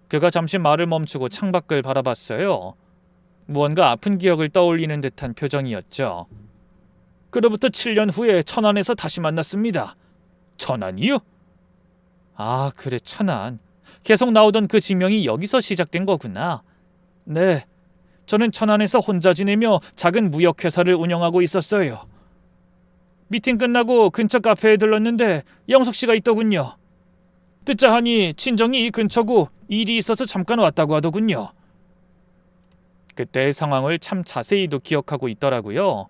그가 잠시 말을 멈추고 창밖을 바라봤어요. 무언가 아픈 기억을 떠올리는 듯한 표정이었죠. 그로부터 7년 후에 천안에서 다시 만났습니다. 천안이요? 아, 그래, 천안. 계속 나오던 그 지명이 여기서 시작된 거구나. 네, 저는 천안에서 혼자 지내며 작은 무역회사를 운영하고 있었어요. 미팅 끝나고 근처 카페에 들렀는데 영숙 씨가 있더군요. 듣자 하니 친정이 이 근처고 일이 있어서 잠깐 왔다고 하더군요. 그때의 상황을 참 자세히도 기억하고 있더라고요.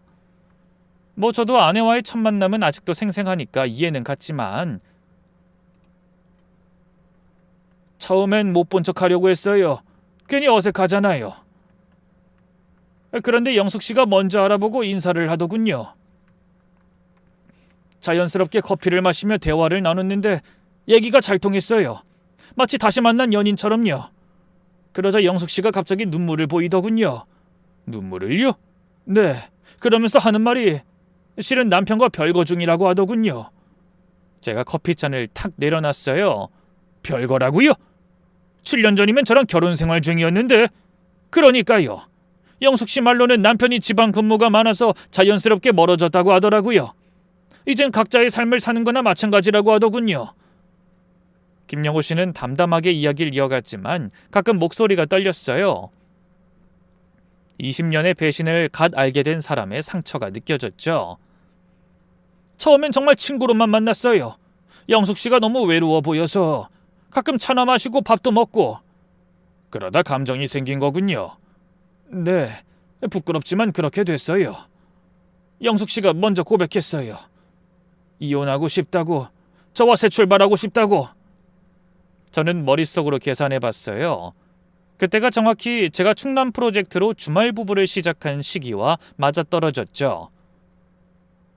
뭐 저도 아내와의 첫 만남은 아직도 생생하니까 이해는 갔지만 처음엔 못 본 척 하려고 했어요. 괜히 어색하잖아요. 그런데 영숙 씨가 먼저 알아보고 인사를 하더군요. 자연스럽게 커피를 마시며 대화를 나눴는데 얘기가 잘 통했어요. 마치 다시 만난 연인처럼요. 그러자 영숙 씨가 갑자기 눈물을 보이더군요. 눈물을요? 네. 그러면서 하는 말이 실은 남편과 별거 중이라고 하더군요. 제가 커피잔을 탁 내려놨어요. 별거라고요? 7년 전이면 저랑 결혼 생활 중이었는데. 그러니까요. 영숙 씨 말로는 남편이 지방 근무가 많아서 자연스럽게 멀어졌다고 하더라고요. 이젠 각자의 삶을 사는 거나 마찬가지라고 하더군요. 김영호 씨는 담담하게 이야기를 이어갔지만 가끔 목소리가 떨렸어요. 20년의 배신을 갓 알게 된 사람의 상처가 느껴졌죠. 처음엔 정말 친구로만 만났어요. 영숙 씨가 너무 외로워 보여서 가끔 차나 마시고 밥도 먹고. 그러다 감정이 생긴 거군요. 네, 부끄럽지만 그렇게 됐어요. 영숙 씨가 먼저 고백했어요. 이혼하고 싶다고, 저와 새 출발하고 싶다고. 저는 머릿속으로 계산해봤어요. 그때가 정확히 제가 충남 프로젝트로 주말 부부를 시작한 시기와 맞아떨어졌죠.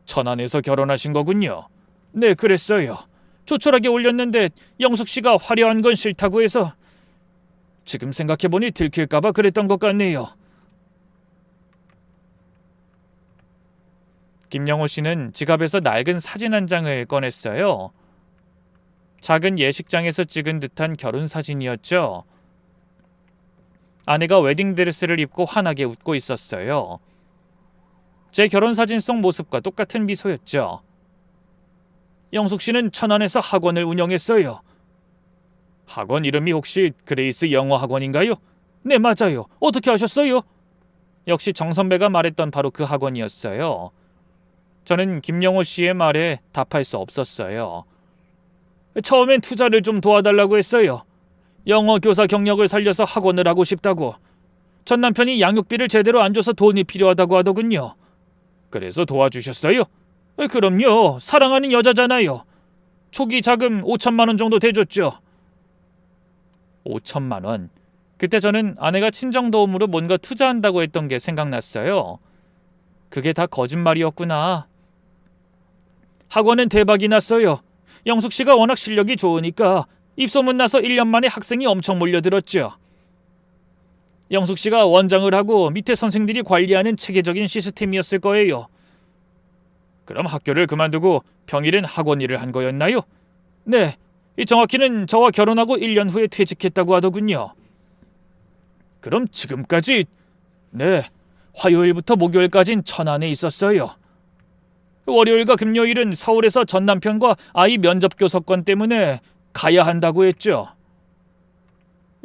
천안에서 결혼하신 거군요. 네, 그랬어요. 조촐하게 올렸는데 영숙 씨가 화려한 건 싫다고 해서 지금 생각해보니 들킬까봐 그랬던 것 같네요. 김영호 씨는 지갑에서 낡은 사진 한 장을 꺼냈어요. 작은 예식장에서 찍은 듯한 결혼 사진이었죠. 아내가 웨딩드레스를 입고 환하게 웃고 있었어요. 제 결혼사진 속 모습과 똑같은 미소였죠. 영숙 씨는 천안에서 학원을 운영했어요. 학원 이름이 혹시 그레이스 영어 학원인가요? 네, 맞아요. 어떻게 아셨어요? 역시 정 선배가 말했던 바로 그 학원이었어요. 저는 김영호 씨의 말에 답할 수 없었어요. 처음엔 투자를 좀 도와달라고 했어요. 영어 교사 경력을 살려서 학원을 하고 싶다고. 전 남편이 양육비를 제대로 안 줘서 돈이 필요하다고 하더군요. 그래서 도와주셨어요? 그럼요. 사랑하는 여자잖아요. 초기 자금 5천만 원 정도 대줬죠. 5천만 원. 그때 저는 아내가 친정도움으로 뭔가 투자한다고 했던 게 생각났어요. 그게 다 거짓말이었구나. 학원은 대박이 났어요. 영숙 씨가 워낙 실력이 좋으니까 입소문 나서 1년 만에 학생이 엄청 몰려들었죠. 영숙 씨가 원장을 하고 밑에 선생들이 관리하는 체계적인 시스템이었을 거예요. 그럼 학교를 그만두고 평일엔 학원 일을 한 거였나요? 네, 정확히는 저와 결혼하고 1년 후에 퇴직했다고 하더군요. 그럼 지금까지? 네, 화요일부터 목요일까진 천안에 있었어요. 월요일과 금요일은 서울에서 전 남편과 아이 면접 교섭권 때문에 가야 한다고 했죠.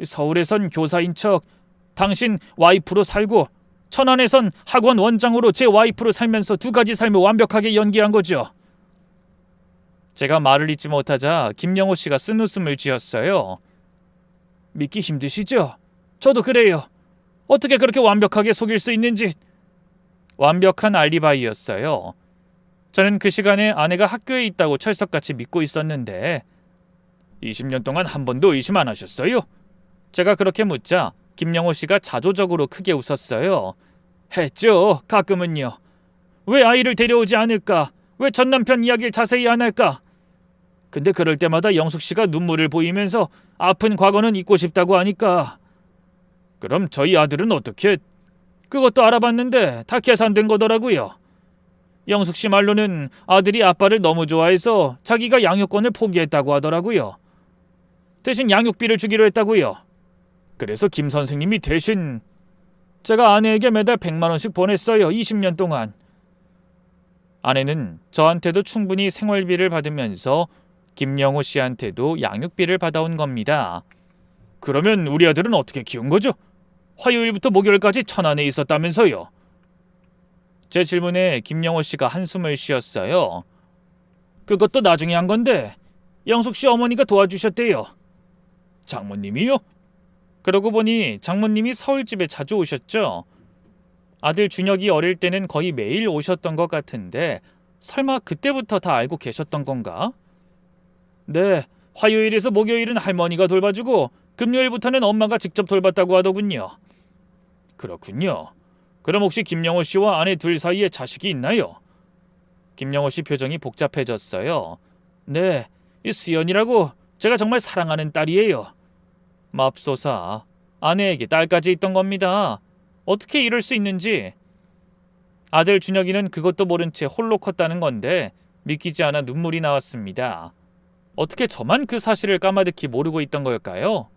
서울에선 교사인 척 당신 와이프로 살고 천안에선 학원 원장으로 제 와이프로 살면서 두 가지 삶을 완벽하게 연기한 거죠. 제가 말을 잇지 못하자 김영호 씨가 쓴웃음을 지었어요. 믿기 힘드시죠? 저도 그래요. 어떻게 그렇게 완벽하게 속일 수 있는지. 완벽한 알리바이였어요. 저는 그 시간에 아내가 학교에 있다고 철석같이 믿고 있었는데 20년 동안 한 번도 의심 안 하셨어요? 제가 그렇게 묻자 김영호 씨가 자조적으로 크게 웃었어요. 했죠. 가끔은요. 왜 아이를 데려오지 않을까? 왜 전 남편 이야기를 자세히 안 할까? 근데 그럴 때마다 영숙 씨가 눈물을 보이면서 아픈 과거는 잊고 싶다고 하니까. 그럼 저희 아들은 어떻게? 그것도 알아봤는데 다 계산된 거더라고요. 영숙 씨 말로는 아들이 아빠를 너무 좋아해서 자기가 양육권을 포기했다고 하더라고요. 대신 양육비를 주기로 했다고요. 그래서 김 선생님이 대신 제가 아내에게 매달 100만 원씩 보냈어요. 20년 동안. 아내는 저한테도 충분히 생활비를 받으면서 김영호 씨한테도 양육비를 받아온 겁니다. 그러면 우리 아들은 어떻게 키운 거죠? 화요일부터 목요일까지 천안에 있었다면서요. 제 질문에 김영호 씨가 한숨을 쉬었어요. 그것도 나중에 한 건데 영숙 씨 어머니가 도와주셨대요. 장모님이요? 그러고 보니 장모님이 서울집에 자주 오셨죠. 아들 준혁이 어릴 때는 거의 매일 오셨던 것 같은데 설마 그때부터 다 알고 계셨던 건가? 네, 화요일에서 목요일은 할머니가 돌봐주고 금요일부터는 엄마가 직접 돌봤다고 하더군요. 그렇군요. 그럼 혹시 김영호 씨와 아내 둘 사이에 자식이 있나요? 김영호 씨 표정이 복잡해졌어요. 네, 이 수연이라고 제가 정말 사랑하는 딸이에요. 맙소사, 아내에게 딸까지 있던 겁니다. 어떻게 이럴 수 있는지. 아들 준혁이는 그것도 모른 채 홀로 컸다는 건데 믿기지 않아 눈물이 나왔습니다. 어떻게 저만 그 사실을 까마득히 모르고 있던 걸까요?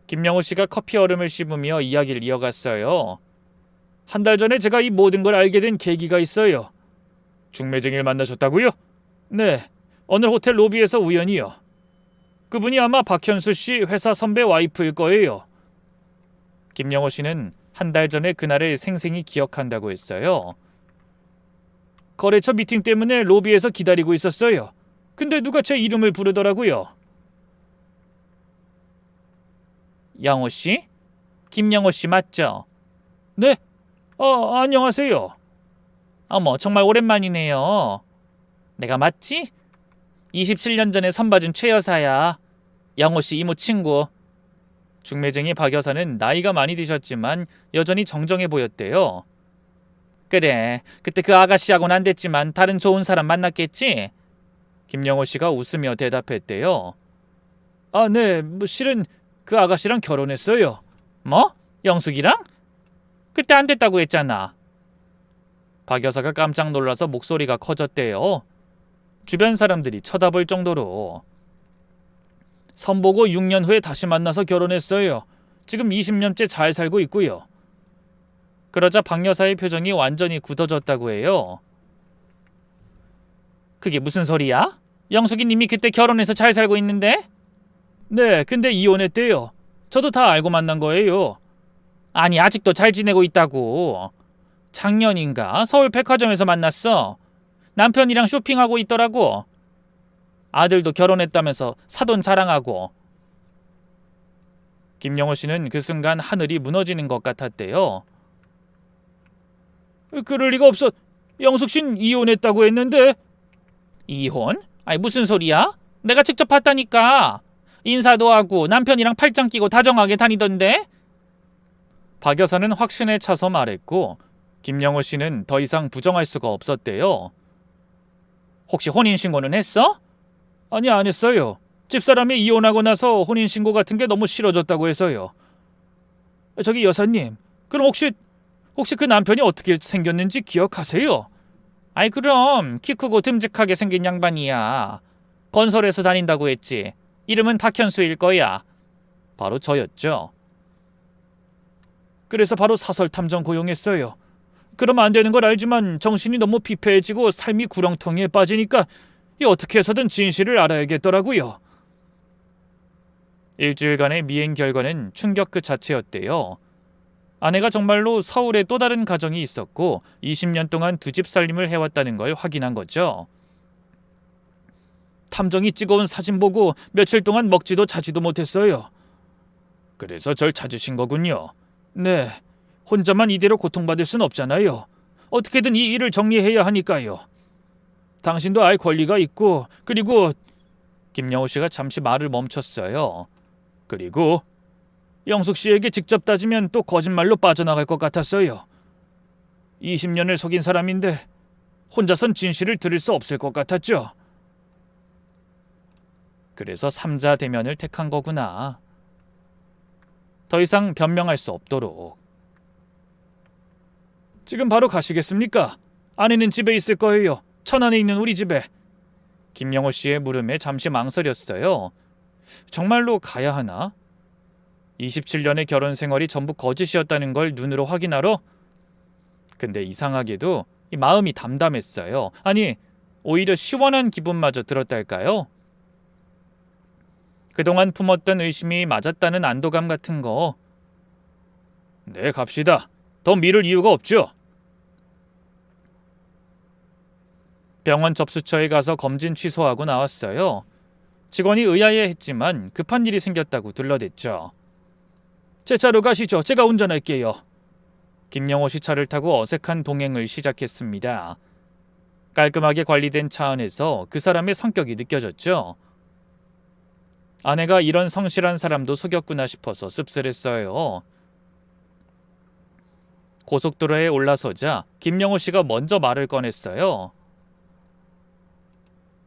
김영호 씨가 커피 얼음을 씹으며 이야기를 이어갔어요. 한 달 전에 제가 이 모든 걸 알게 된 계기가 있어요. 중매쟁이를 만나셨다고요? 네, 어느 호텔 로비에서 우연히요. 그분이 아마 박현수 씨 회사 선배 와이프일 거예요. 김영호 씨는 한 달 전에 그날을 생생히 기억한다고 했어요. 거래처 미팅 때문에 로비에서 기다리고 있었어요. 근데 누가 제 이름을 부르더라고요. 영호 씨? 김영호 씨 맞죠? 네? 안녕하세요. 어머, 정말 오랜만이네요. 내가 맞지? 27년 전에 선봐준 최 여사야. 영호 씨 이모 친구. 중매쟁이 박 여사는 나이가 많이 드셨지만 여전히 정정해 보였대요. 그래, 그때 그 아가씨하고는 안 됐지만 다른 좋은 사람 만났겠지? 김영호 씨가 웃으며 대답했대요. 아, 네, 실은 그 아가씨랑 결혼했어요. 뭐? 영숙이랑? 그때 안 됐다고 했잖아. 박 여사가 깜짝 놀라서 목소리가 커졌대요. 주변 사람들이 쳐다볼 정도로. 선보고 6년 후에 다시 만나서 결혼했어요. 지금 20년째 잘 살고 있고요. 그러자 박 여사의 표정이 완전히 굳어졌다고 해요. 그게 무슨 소리야? 영숙이 님이 그때 결혼해서 잘 살고 있는데? 네, 근데 이혼했대요. 저도 다 알고 만난 거예요. 아니, 아직도 잘 지내고 있다고. 작년인가 서울 백화점에서 만났어. 남편이랑 쇼핑하고 있더라고. 아들도 결혼했다면서 사돈 자랑하고. 김영호 씨는 그 순간 하늘이 무너지는 것 같았대요. 그럴 리가 없어. 영숙 씨는 이혼했다고 했는데. 이혼? 아니, 무슨 소리야? 내가 직접 봤다니까. 인사도 하고 남편이랑 팔짱 끼고 다정하게 다니던데. 박 여사는 확신에 차서 말했고 김영호 씨는 더 이상 부정할 수가 없었대요. 혹시 혼인신고는 했어? 아니, 안 했어요. 집사람이 이혼하고 나서 혼인신고 같은 게 너무 싫어졌다고 해서요. 저기 여사님, 그럼 혹시 그 남편이 어떻게 생겼는지 기억하세요? 아이, 그럼 키 크고 듬직하게 생긴 양반이야. 건설에서 다닌다고 했지. 이름은 박현수일 거야. 바로 저였죠. 그래서 바로 사설탐정 고용했어요. 그럼 안 되는 걸 알지만 정신이 너무 피폐해지고 삶이 구렁텅이에 빠지니까 어떻게 해서든 진실을 알아야겠더라고요. 일주일간의 미행 결과는 충격 그 자체였대요. 아내가 정말로 서울에 또 다른 가정이 있었고 20년 동안 두 집 살림을 해왔다는 걸 확인한 거죠. 탐정이 찍어온 사진 보고 며칠 동안 먹지도 자지도 못했어요. 그래서 절 찾으신 거군요. 네, 혼자만 이대로 고통받을 순 없잖아요. 어떻게든 이 일을 정리해야 하니까요. 당신도 알 권리가 있고, 그리고 김영호 씨가 잠시 말을 멈췄어요. 그리고 영숙 씨에게 직접 따지면 또 거짓말로 빠져나갈 것 같았어요. 20년을 속인 사람인데 혼자선 진실을 들을 수 없을 것 같았죠. 그래서 3자 대면을 택한 거구나. 더 이상 변명할 수 없도록. 지금 바로 가시겠습니까? 아내는 집에 있을 거예요. 천안에 있는 우리 집에. 김영호 씨의 물음에 잠시 망설였어요. 정말로 가야 하나? 27년의 결혼 생활이 전부 거짓이었다는 걸 눈으로 확인하러? 근데 이상하게도 이 마음이 담담했어요. 아니, 오히려 시원한 기분마저 들었달까요? 그동안 품었던 의심이 맞았다는 안도감 같은 거. 네, 갑시다. 더 미룰 이유가 없죠. 병원 접수처에 가서 검진 취소하고 나왔어요. 직원이 의아해했지만 급한 일이 생겼다고 둘러댔죠. 제 차로 가시죠. 제가 운전할게요. 김영호 씨 차를 타고 어색한 동행을 시작했습니다. 깔끔하게 관리된 차 안에서 그 사람의 성격이 느껴졌죠. 아내가 이런 성실한 사람도 속였구나 싶어서 씁쓸했어요. 고속도로에 올라서자 김영호 씨가 먼저 말을 꺼냈어요.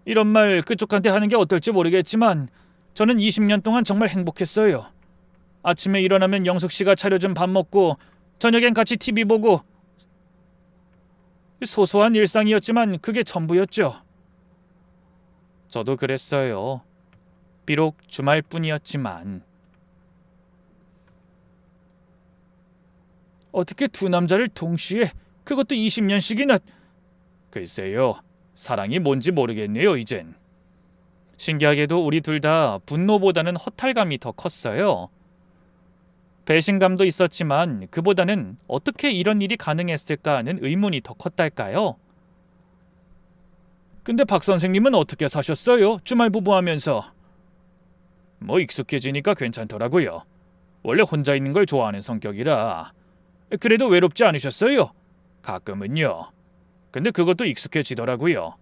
이런 말 그쪽한테 하는 게 어떨지 모르겠지만 저는 20년 동안 정말 행복했어요. 아침에 일어나면 영숙 씨가 차려준 밥 먹고 저녁엔 같이 TV 보고 소소한 일상이었지만 그게 전부였죠. 저도 그랬어요. 비록 주말뿐이었지만. 어떻게 두 남자를 동시에, 그것도 20년씩이나. 글쎄요. 사랑이 뭔지 모르겠네요, 이젠. 신기하게도 우리 둘 다 분노보다는 허탈감이 더 컸어요. 배신감도 있었지만 그보다는 어떻게 이런 일이 가능했을까 하는 의문이 더 컸달까요? 근데 박 선생님은 어떻게 사셨어요? 주말 부부하면서. 뭐 익숙해지니까 괜찮더라고요. 원래 혼자 있는 걸 좋아하는 성격이라. 그래도 외롭지 않으셨어요? 가끔은요. 근데 그것도 익숙해지더라고요.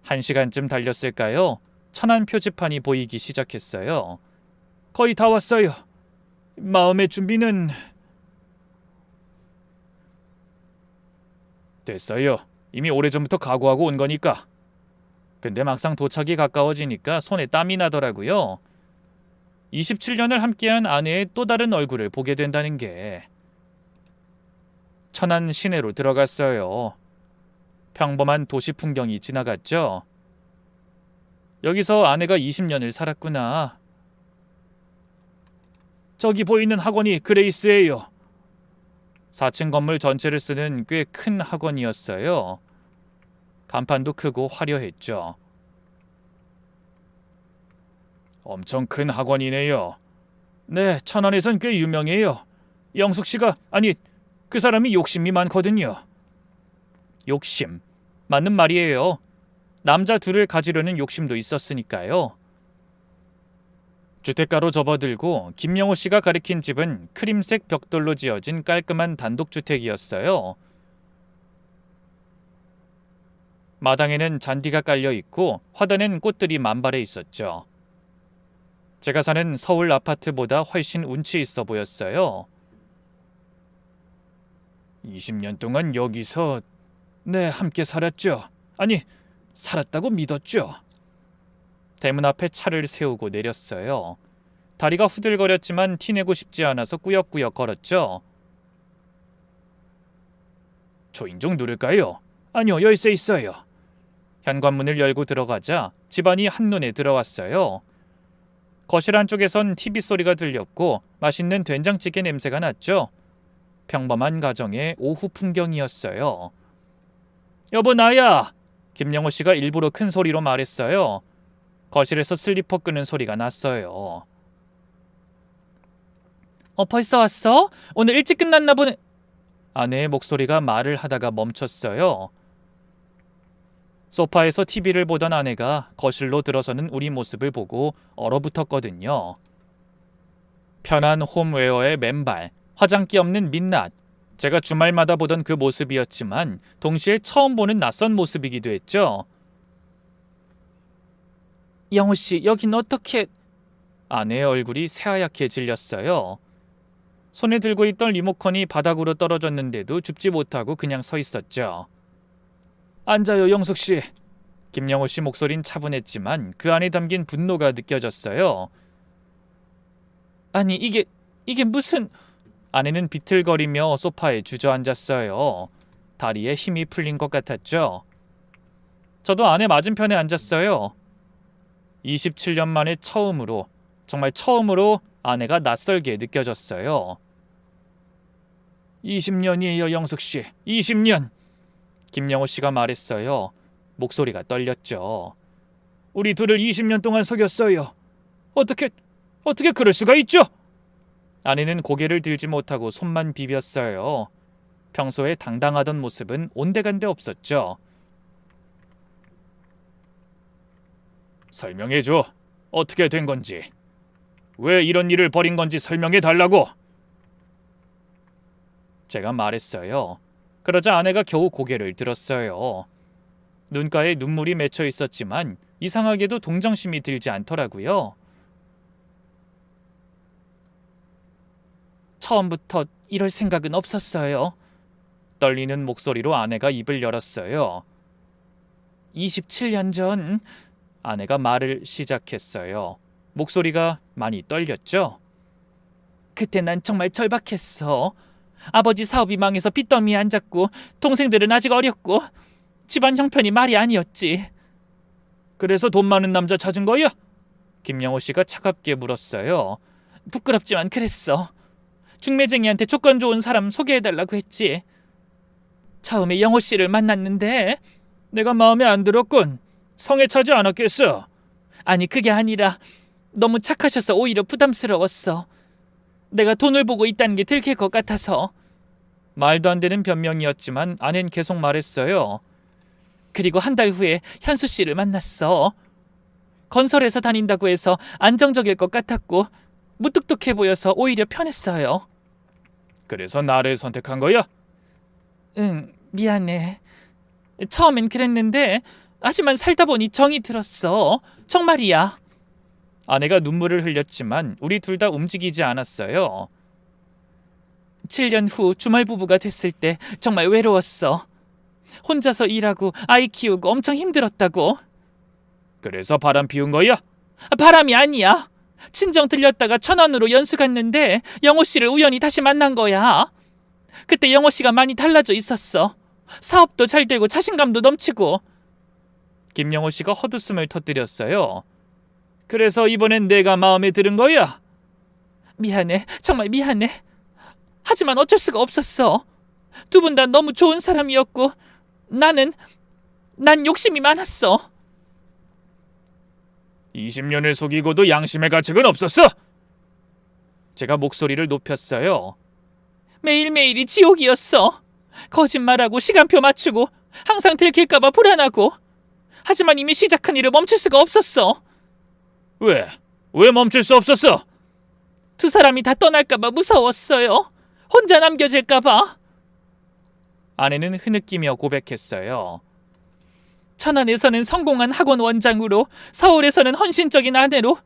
1시간쯤 달렸을까요? 천안 표지판이 보이기 시작했어요. 거의 다 왔어요. 마음의 준비는 됐어요. 이미 오래전부터 각오하고 온 거니까. 근데 막상 도착이 가까워지니까 손에 땀이 나더라고요. 27년을 함께한 아내의 또 다른 얼굴을 보게 된다는 게. 천안 시내로 들어갔어요. 평범한 도시 풍경이 지나갔죠. 여기서 아내가 20년을 살았구나. 저기 보이는 학원이 그레이스예요. 4층 건물 전체를 쓰는 꽤 큰 학원이었어요. 간판도 크고 화려했죠. 엄청 큰 학원이네요. 네, 천안에선 꽤 유명해요. 영숙 씨가, 아니, 그 사람이 욕심이 많거든요. 욕심. 맞는 말이에요. 남자 둘을 가지려는 욕심도 있었으니까요. 주택가로 접어들고 김영호 씨가 가리킨 집은 크림색 벽돌로 지어진 깔끔한 단독주택이었어요. 마당에는 잔디가 깔려 있고 화단엔 꽃들이 만발해 있었죠. 제가 사는 서울 아파트보다 훨씬 운치 있어 보였어요. 20년 동안 여기서 네, 함께 살았죠. 아니, 살았다고 믿었죠. 대문 앞에 차를 세우고 내렸어요. 다리가 후들거렸지만 티내고 싶지 않아서 꾸역꾸역 걸었죠. 초인종 누를까요? 아니요, 열쇠 있어요. 현관문을 열고 들어가자 집안이 한눈에 들어왔어요. 거실 안쪽에선 TV 소리가 들렸고 맛있는 된장찌개 냄새가 났죠. 평범한 가정의 오후 풍경이었어요. 여보, 나야! 김영호 씨가 일부러 큰 소리로 말했어요. 거실에서 슬리퍼 끄는 소리가 났어요. 벌써 왔어? 오늘 일찍 끝났나 보네. 아내의 목소리가 말을 하다가 멈췄어요. 소파에서 TV를 보던 아내가 거실로 들어서는 우리 모습을 보고 얼어붙었거든요. 편한 홈웨어의 맨발, 화장기 없는 민낯. 제가 주말마다 보던 그 모습이었지만 동시에 처음 보는 낯선 모습이기도 했죠. 영호 씨, 여긴 어떻게... 아내의 얼굴이 새하얗게 질렸어요. 손에 들고 있던 리모컨이 바닥으로 떨어졌는데도 줍지 못하고 그냥 서 있었죠. 앉아요, 영숙 씨. 김영호 씨 목소린 차분했지만 그 안에 담긴 분노가 느껴졌어요. 아니, 이게 무슨... 아내는 비틀거리며 소파에 주저앉았어요. 다리에 힘이 풀린 것 같았죠. 저도 아내 맞은편에 앉았어요. 27년 만에 처음으로, 정말 처음으로 아내가 낯설게 느껴졌어요. 20년이에요, 영숙 씨. 20년. 김영호 씨가 말했어요. 목소리가 떨렸죠. 우리 둘을 20년 동안 속였어요. 어떻게 그럴 수가 있죠? 아내는 고개를 들지 못하고 손만 비볐어요. 평소에 당당하던 모습은 온데간데 없었죠. 설명해줘. 어떻게 된 건지. 왜 이런 일을 벌인 건지 설명해 달라고. 제가 말했어요. 그러자 아내가 겨우 고개를 들었어요. 눈가에 눈물이 맺혀 있었지만 이상하게도 동정심이 들지 않더라고요. 처음부터 이럴 생각은 없었어요. 떨리는 목소리로 아내가 입을 열었어요. 27년 전 아내가 말을 시작했어요. 목소리가 많이 떨렸죠. 그때 난 정말 절박했어. 아버지 사업이 망해서 빚더미에 앉았고 동생들은 아직 어렸고 집안 형편이 말이 아니었지. 그래서 돈 많은 남자 찾은 거야? 김영호 씨가 차갑게 물었어요. 부끄럽지만 그랬어. 중매쟁이한테 조건 좋은 사람 소개해달라고 했지. 처음에 영호 씨를 만났는데 내가 마음에 안 들었군. 성에 차지 않았겠어? 아니, 그게 아니라 너무 착하셔서 오히려 부담스러웠어. 내가 돈을 보고 있다는 게 들킬 것 같아서. 말도 안 되는 변명이었지만 아내는 계속 말했어요. 그리고 한 달 후에 현수 씨를 만났어. 건설회사 다닌다고 해서 안정적일 것 같았고 무뚝뚝해 보여서 오히려 편했어요. 그래서 나를 선택한 거야? 응, 미안해. 처음엔 그랬는데 하지만 살다 보니 정이 들었어. 정말이야. 아내가 눈물을 흘렸지만 우리 둘 다 움직이지 않았어요. 7년 후 주말 부부가 됐을 때 정말 외로웠어. 혼자서 일하고 아이 키우고 엄청 힘들었다고. 그래서 바람 피운 거야? 바람이 아니야. 친정 들렸다가 천안으로 연수 갔는데 영호 씨를 우연히 다시 만난 거야. 그때 영호 씨가 많이 달라져 있었어. 사업도 잘 되고 자신감도 넘치고. 김영호 씨가 헛웃음을 터뜨렸어요. 그래서 이번엔 내가 마음에 드는 거야? 미안해. 정말 미안해. 하지만 어쩔 수가 없었어. 두 분 다 너무 좋은 사람이었고 난 욕심이 많았어. 20년을 속이고도 양심의 가책은 없었어? 제가 목소리를 높였어요. 매일매일이 지옥이었어. 거짓말하고 시간표 맞추고 항상 들킬까봐 불안하고. 하지만 이미 시작한 일을 멈출 수가 없었어. 왜? 왜 멈출 수 없었어? 두 사람이 다 떠날까봐 무서웠어요. 혼자 남겨질까봐. 아내는 흐느끼며 고백했어요. 천안에서는 성공한 학원 원장으로, 서울에서는 헌신적인 아내로.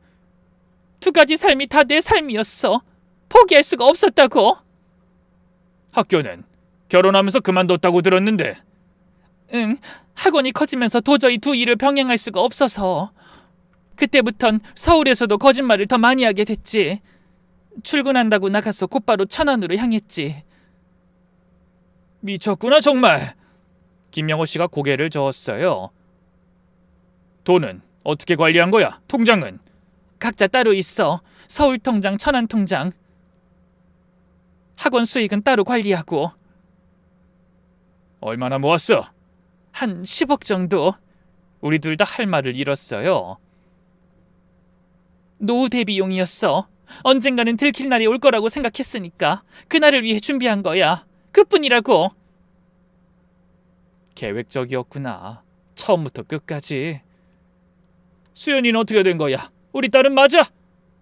두 가지 삶이 다 내 삶이었어. 포기할 수가 없었다고. 학교는 결혼하면서 그만뒀다고 들었는데. 응, 학원이 커지면서 도저히 두 일을 병행할 수가 없어서. 그때부턴 서울에서도 거짓말을 더 많이 하게 됐지. 출근한다고 나가서 곧바로 천안으로 향했지. 미쳤구나 정말. 김영호 씨가 고개를 저었어요. 돈은 어떻게 관리한 거야? 통장은? 각자 따로 있어. 서울 통장, 천안 통장. 학원 수익은 따로 관리하고. 얼마나 모았어? 한 10억 정도. 우리 둘 다 할 말을 잃었어요. 노후 대비용이었어. 언젠가는 들킬 날이 올 거라고 생각했으니까 그날을 위해 준비한 거야. 그뿐이라고. 계획적이었구나. 처음부터 끝까지. 수연이는 어떻게 된 거야? 우리 딸은 맞아?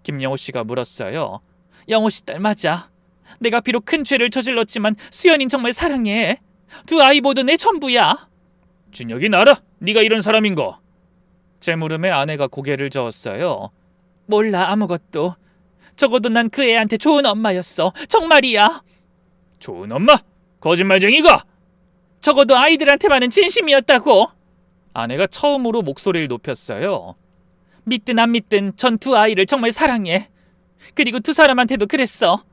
김영호 씨가 물었어요. 영호 씨 딸 맞아. 내가 비록 큰 죄를 저질렀지만 수연인 정말 사랑해. 두 아이 모두 내 전부야. 준혁이 알아? 네가 이런 사람인 거. 제 물음에 아내가 고개를 저었어요. 몰라, 아무것도. 적어도 난 그 애한테 좋은 엄마였어. 정말이야. 좋은 엄마? 거짓말쟁이가? 적어도 아이들한테만은 진심이었다고. 아내가 처음으로 목소리를 높였어요. 믿든 안 믿든 전 두 아이를 정말 사랑해. 그리고 두 사람한테도 그랬어.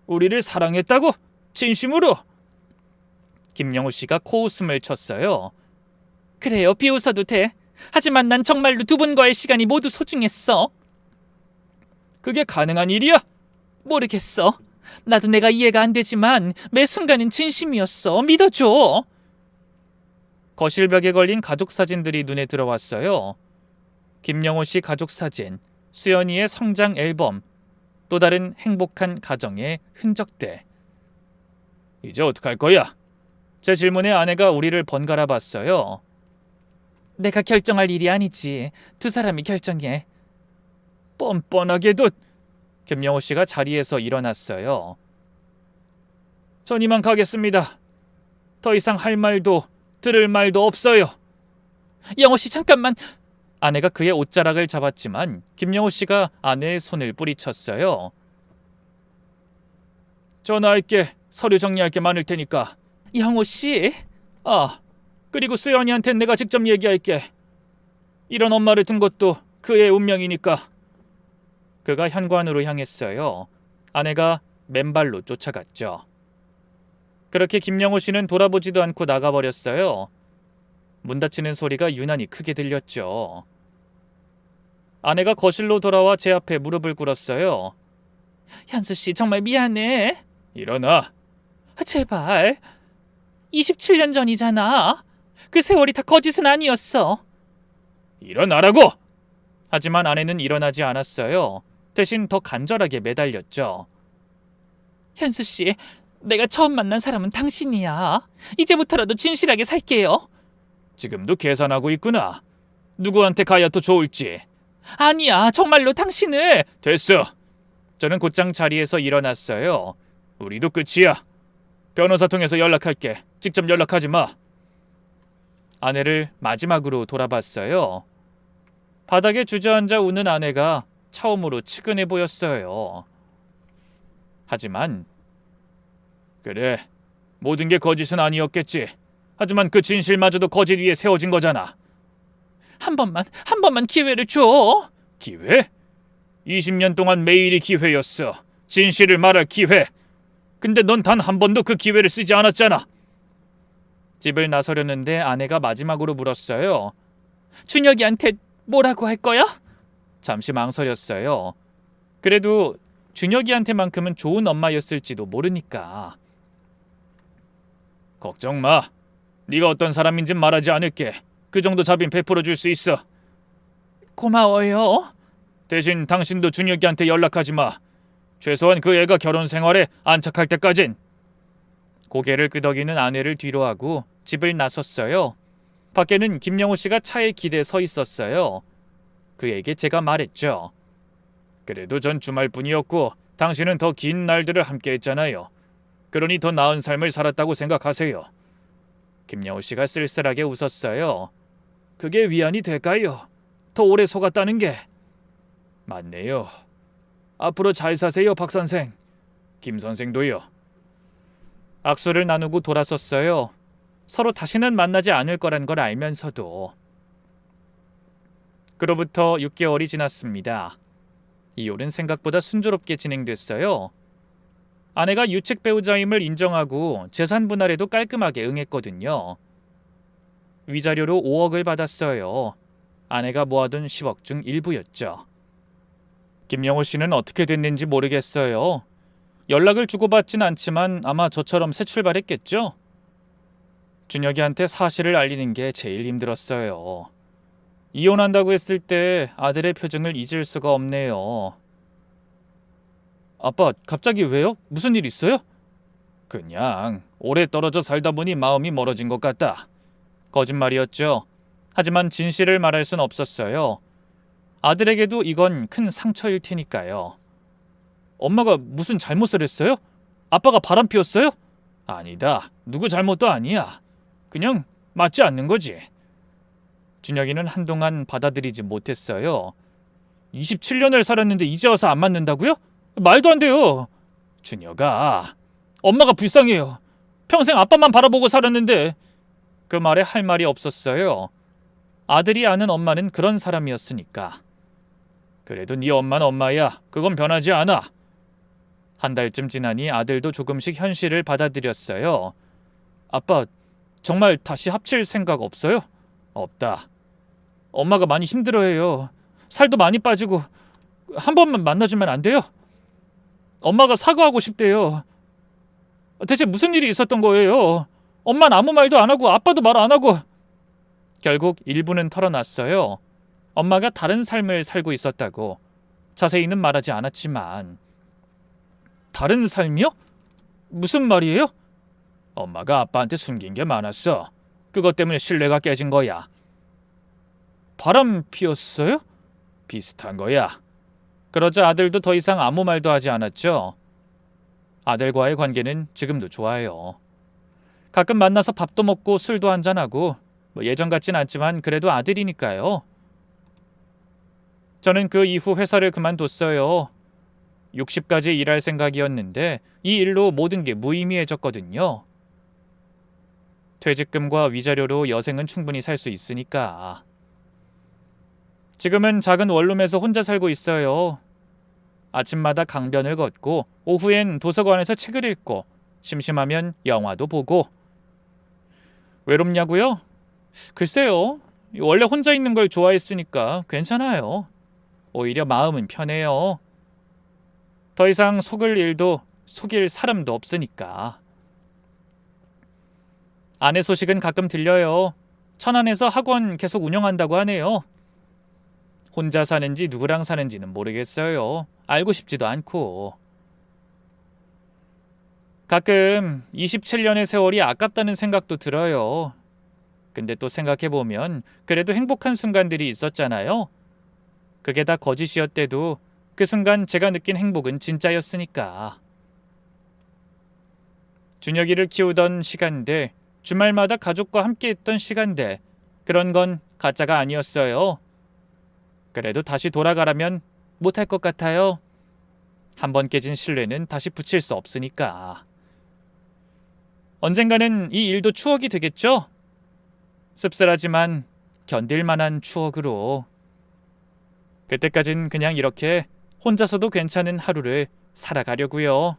우리를 사랑했다고? 진심으로? 김영호 씨가 코웃음을 쳤어요. 그래요, 비웃어도 돼. 하지만 난 정말로 두 분과의 시간이 모두 소중했어. 그게 가능한 일이야? 모르겠어. 나도 내가 이해가 안 되지만 매 순간은 진심이었어. 믿어줘. 거실벽에 걸린 가족 사진들이 눈에 들어왔어요. 김영호 씨 가족 사진, 수연이의 성장 앨범, 또 다른 행복한 가정의 흔적들. 이제 어떡할 거야? 제 질문에 아내가 우리를 번갈아 봤어요. 내가 결정할 일이 아니지. 두 사람이 결정해. 뻔뻔하게도. 김영호 씨가 자리에서 일어났어요. 전 이만 가겠습니다. 더 이상 할 말도 들을 말도 없어요. 영호 씨 잠깐만. 아내가 그의 옷자락을 잡았지만 김영호 씨가 아내의 손을 뿌리쳤어요. 전화할게. 서류 정리할 게 많을 테니까. 영호 씨. 그리고 수연이한텐 내가 직접 얘기할게. 이런 엄마를 둔 것도 그의 운명이니까. 그가 현관으로 향했어요. 아내가 맨발로 쫓아갔죠. 그렇게 김영호 씨는 돌아보지도 않고 나가버렸어요. 문 닫히는 소리가 유난히 크게 들렸죠. 아내가 거실로 돌아와 제 앞에 무릎을 꿇었어요. 현수 씨 정말 미안해. 일어나. 제발. 27년 전이잖아. 그 세월이 다 거짓은 아니었어. 일어나라고! 하지만 아내는 일어나지 않았어요. 대신 더 간절하게 매달렸죠. 현수 씨, 내가 처음 만난 사람은 당신이야. 이제부터라도 진실하게 살게요. 지금도 계산하고 있구나. 누구한테 가야 더 좋을지. 아니야, 정말로 당신을. 됐어. 저는 곧장 자리에서 일어났어요. 우리도 끝이야. 변호사 통해서 연락할게. 직접 연락하지 마. 아내를 마지막으로 돌아봤어요. 바닥에 주저앉아 우는 아내가 처음으로 측은해 보였어요. 하지만 그래, 모든 게 거짓은 아니었겠지. 하지만 그 진실마저도 거짓 위에 세워진 거잖아. 한 번만 기회를 줘. 기회? 20년 동안 매일이 기회였어. 진실을 말할 기회. 근데 넌 단 한 번도 그 기회를 쓰지 않았잖아. 집을 나서려는데 아내가 마지막으로 물었어요. 준혁이한테 뭐라고 할 거야? 잠시 망설였어요. 그래도 준혁이한테만큼은 좋은 엄마였을지도 모르니까. 걱정 마. 네가 어떤 사람인진 말하지 않을게. 그 정도 자빈 베풀어 줄 수 있어. 고마워요. 대신 당신도 준혁이한테 연락하지 마. 최소한 그 애가 결혼 생활에 안착할 때까진. 고개를 끄덕이는 아내를 뒤로하고 집을 나섰어요. 밖에는 김영호 씨가 차에 기대 서 있었어요. 그에게 제가 말했죠. 그래도 전 주말뿐이었고 당신은 더 긴 날들을 함께 했잖아요. 그러니 더 나은 삶을 살았다고 생각하세요. 김영호 씨가 쓸쓸하게 웃었어요. 그게 위안이 될까요? 더 오래 속았다는 게. 맞네요. 앞으로 잘 사세요, 박 선생. 김 선생도요. 악수를 나누고 돌아섰어요. 서로 다시는 만나지 않을 거란 걸 알면서도. 그로부터 6개월이 지났습니다. 이혼은 생각보다 순조롭게 진행됐어요. 아내가 유책 배우자임을 인정하고 재산 분할에도 깔끔하게 응했거든요. 위자료로 5억을 받았어요. 아내가 모아둔 10억 중 일부였죠. 김영호 씨는 어떻게 됐는지 모르겠어요. 연락을 주고받진 않지만 아마 저처럼 새 출발했겠죠? 준혁이한테 사실을 알리는 게 제일 힘들었어요. 이혼한다고 했을 때 아들의 표정을 잊을 수가 없네요. 아빠, 갑자기 왜요? 무슨 일 있어요? 그냥 오래 떨어져 살다 보니 마음이 멀어진 것 같다. 거짓말이었죠. 하지만 진실을 말할 순 없었어요. 아들에게도 이건 큰 상처일 테니까요. 엄마가 무슨 잘못을 했어요? 아빠가 바람 피웠어요? 아니다. 누구 잘못도 아니야. 그냥 맞지 않는 거지. 준혁이는 한동안 받아들이지 못했어요. 27년을 살았는데 이제 와서 안 맞는다고요? 말도 안 돼요. 준혁아, 엄마가 불쌍해요. 평생 아빠만 바라보고 살았는데. 그 말에 할 말이 없었어요. 아들이 아는 엄마는 그런 사람이었으니까. 그래도 네 엄마는 엄마야. 그건 변하지 않아. 한 달쯤 지나니 아들도 조금씩 현실을 받아들였어요. 아빠, 정말 다시 합칠 생각 없어요? 없다. 엄마가 많이 힘들어해요. 살도 많이 빠지고. 한 번만 만나주면 안 돼요? 엄마가 사과하고 싶대요. 대체 무슨 일이 있었던 거예요? 엄마는 아무 말도 안 하고 아빠도 말 안 하고. 결국 일부는 털어놨어요. 엄마가 다른 삶을 살고 있었다고. 자세히는 말하지 않았지만. 다른 삶이요? 무슨 말이에요? 엄마가 아빠한테 숨긴 게 많았어. 그것 때문에 신뢰가 깨진 거야. 바람 피웠어요? 비슷한 거야. 그러자 아들도 더 이상 아무 말도 하지 않았죠. 아들과의 관계는 지금도 좋아요. 가끔 만나서 밥도 먹고 술도 한잔하고 예전 같진 않지만 그래도 아들이니까요. 저는 그 이후 회사를 그만뒀어요. 60까지 일할 생각이었는데 이 일로 모든 게 무의미해졌거든요. 퇴직금과 위자료로 여생은 충분히 살 수 있으니까. 지금은 작은 원룸에서 혼자 살고 있어요. 아침마다 강변을 걷고 오후엔 도서관에서 책을 읽고 심심하면 영화도 보고. 외롭냐고요? 글쎄요. 원래 혼자 있는 걸 좋아했으니까 괜찮아요. 오히려 마음은 편해요. 더 이상 속을 일도 속일 사람도 없으니까. 아내 소식은 가끔 들려요. 천안에서 학원 계속 운영한다고 하네요. 혼자 사는지 누구랑 사는지는 모르겠어요. 알고 싶지도 않고. 가끔 27년의 세월이 아깝다는 생각도 들어요. 근데 또 생각해보면 그래도 행복한 순간들이 있었잖아요. 그게 다 거짓이었대도 그 순간 제가 느낀 행복은 진짜였으니까. 준혁이를 키우던 시간들, 주말마다 가족과 함께했던 시간들, 그런 건 가짜가 아니었어요. 그래도 다시 돌아가라면 못할 것 같아요. 한번 깨진 신뢰는 다시 붙일 수 없으니까. 언젠가는 이 일도 추억이 되겠죠? 씁쓸하지만 견딜 만한 추억으로. 그때까진 그냥 이렇게 혼자서도 괜찮은 하루를 살아가려고요.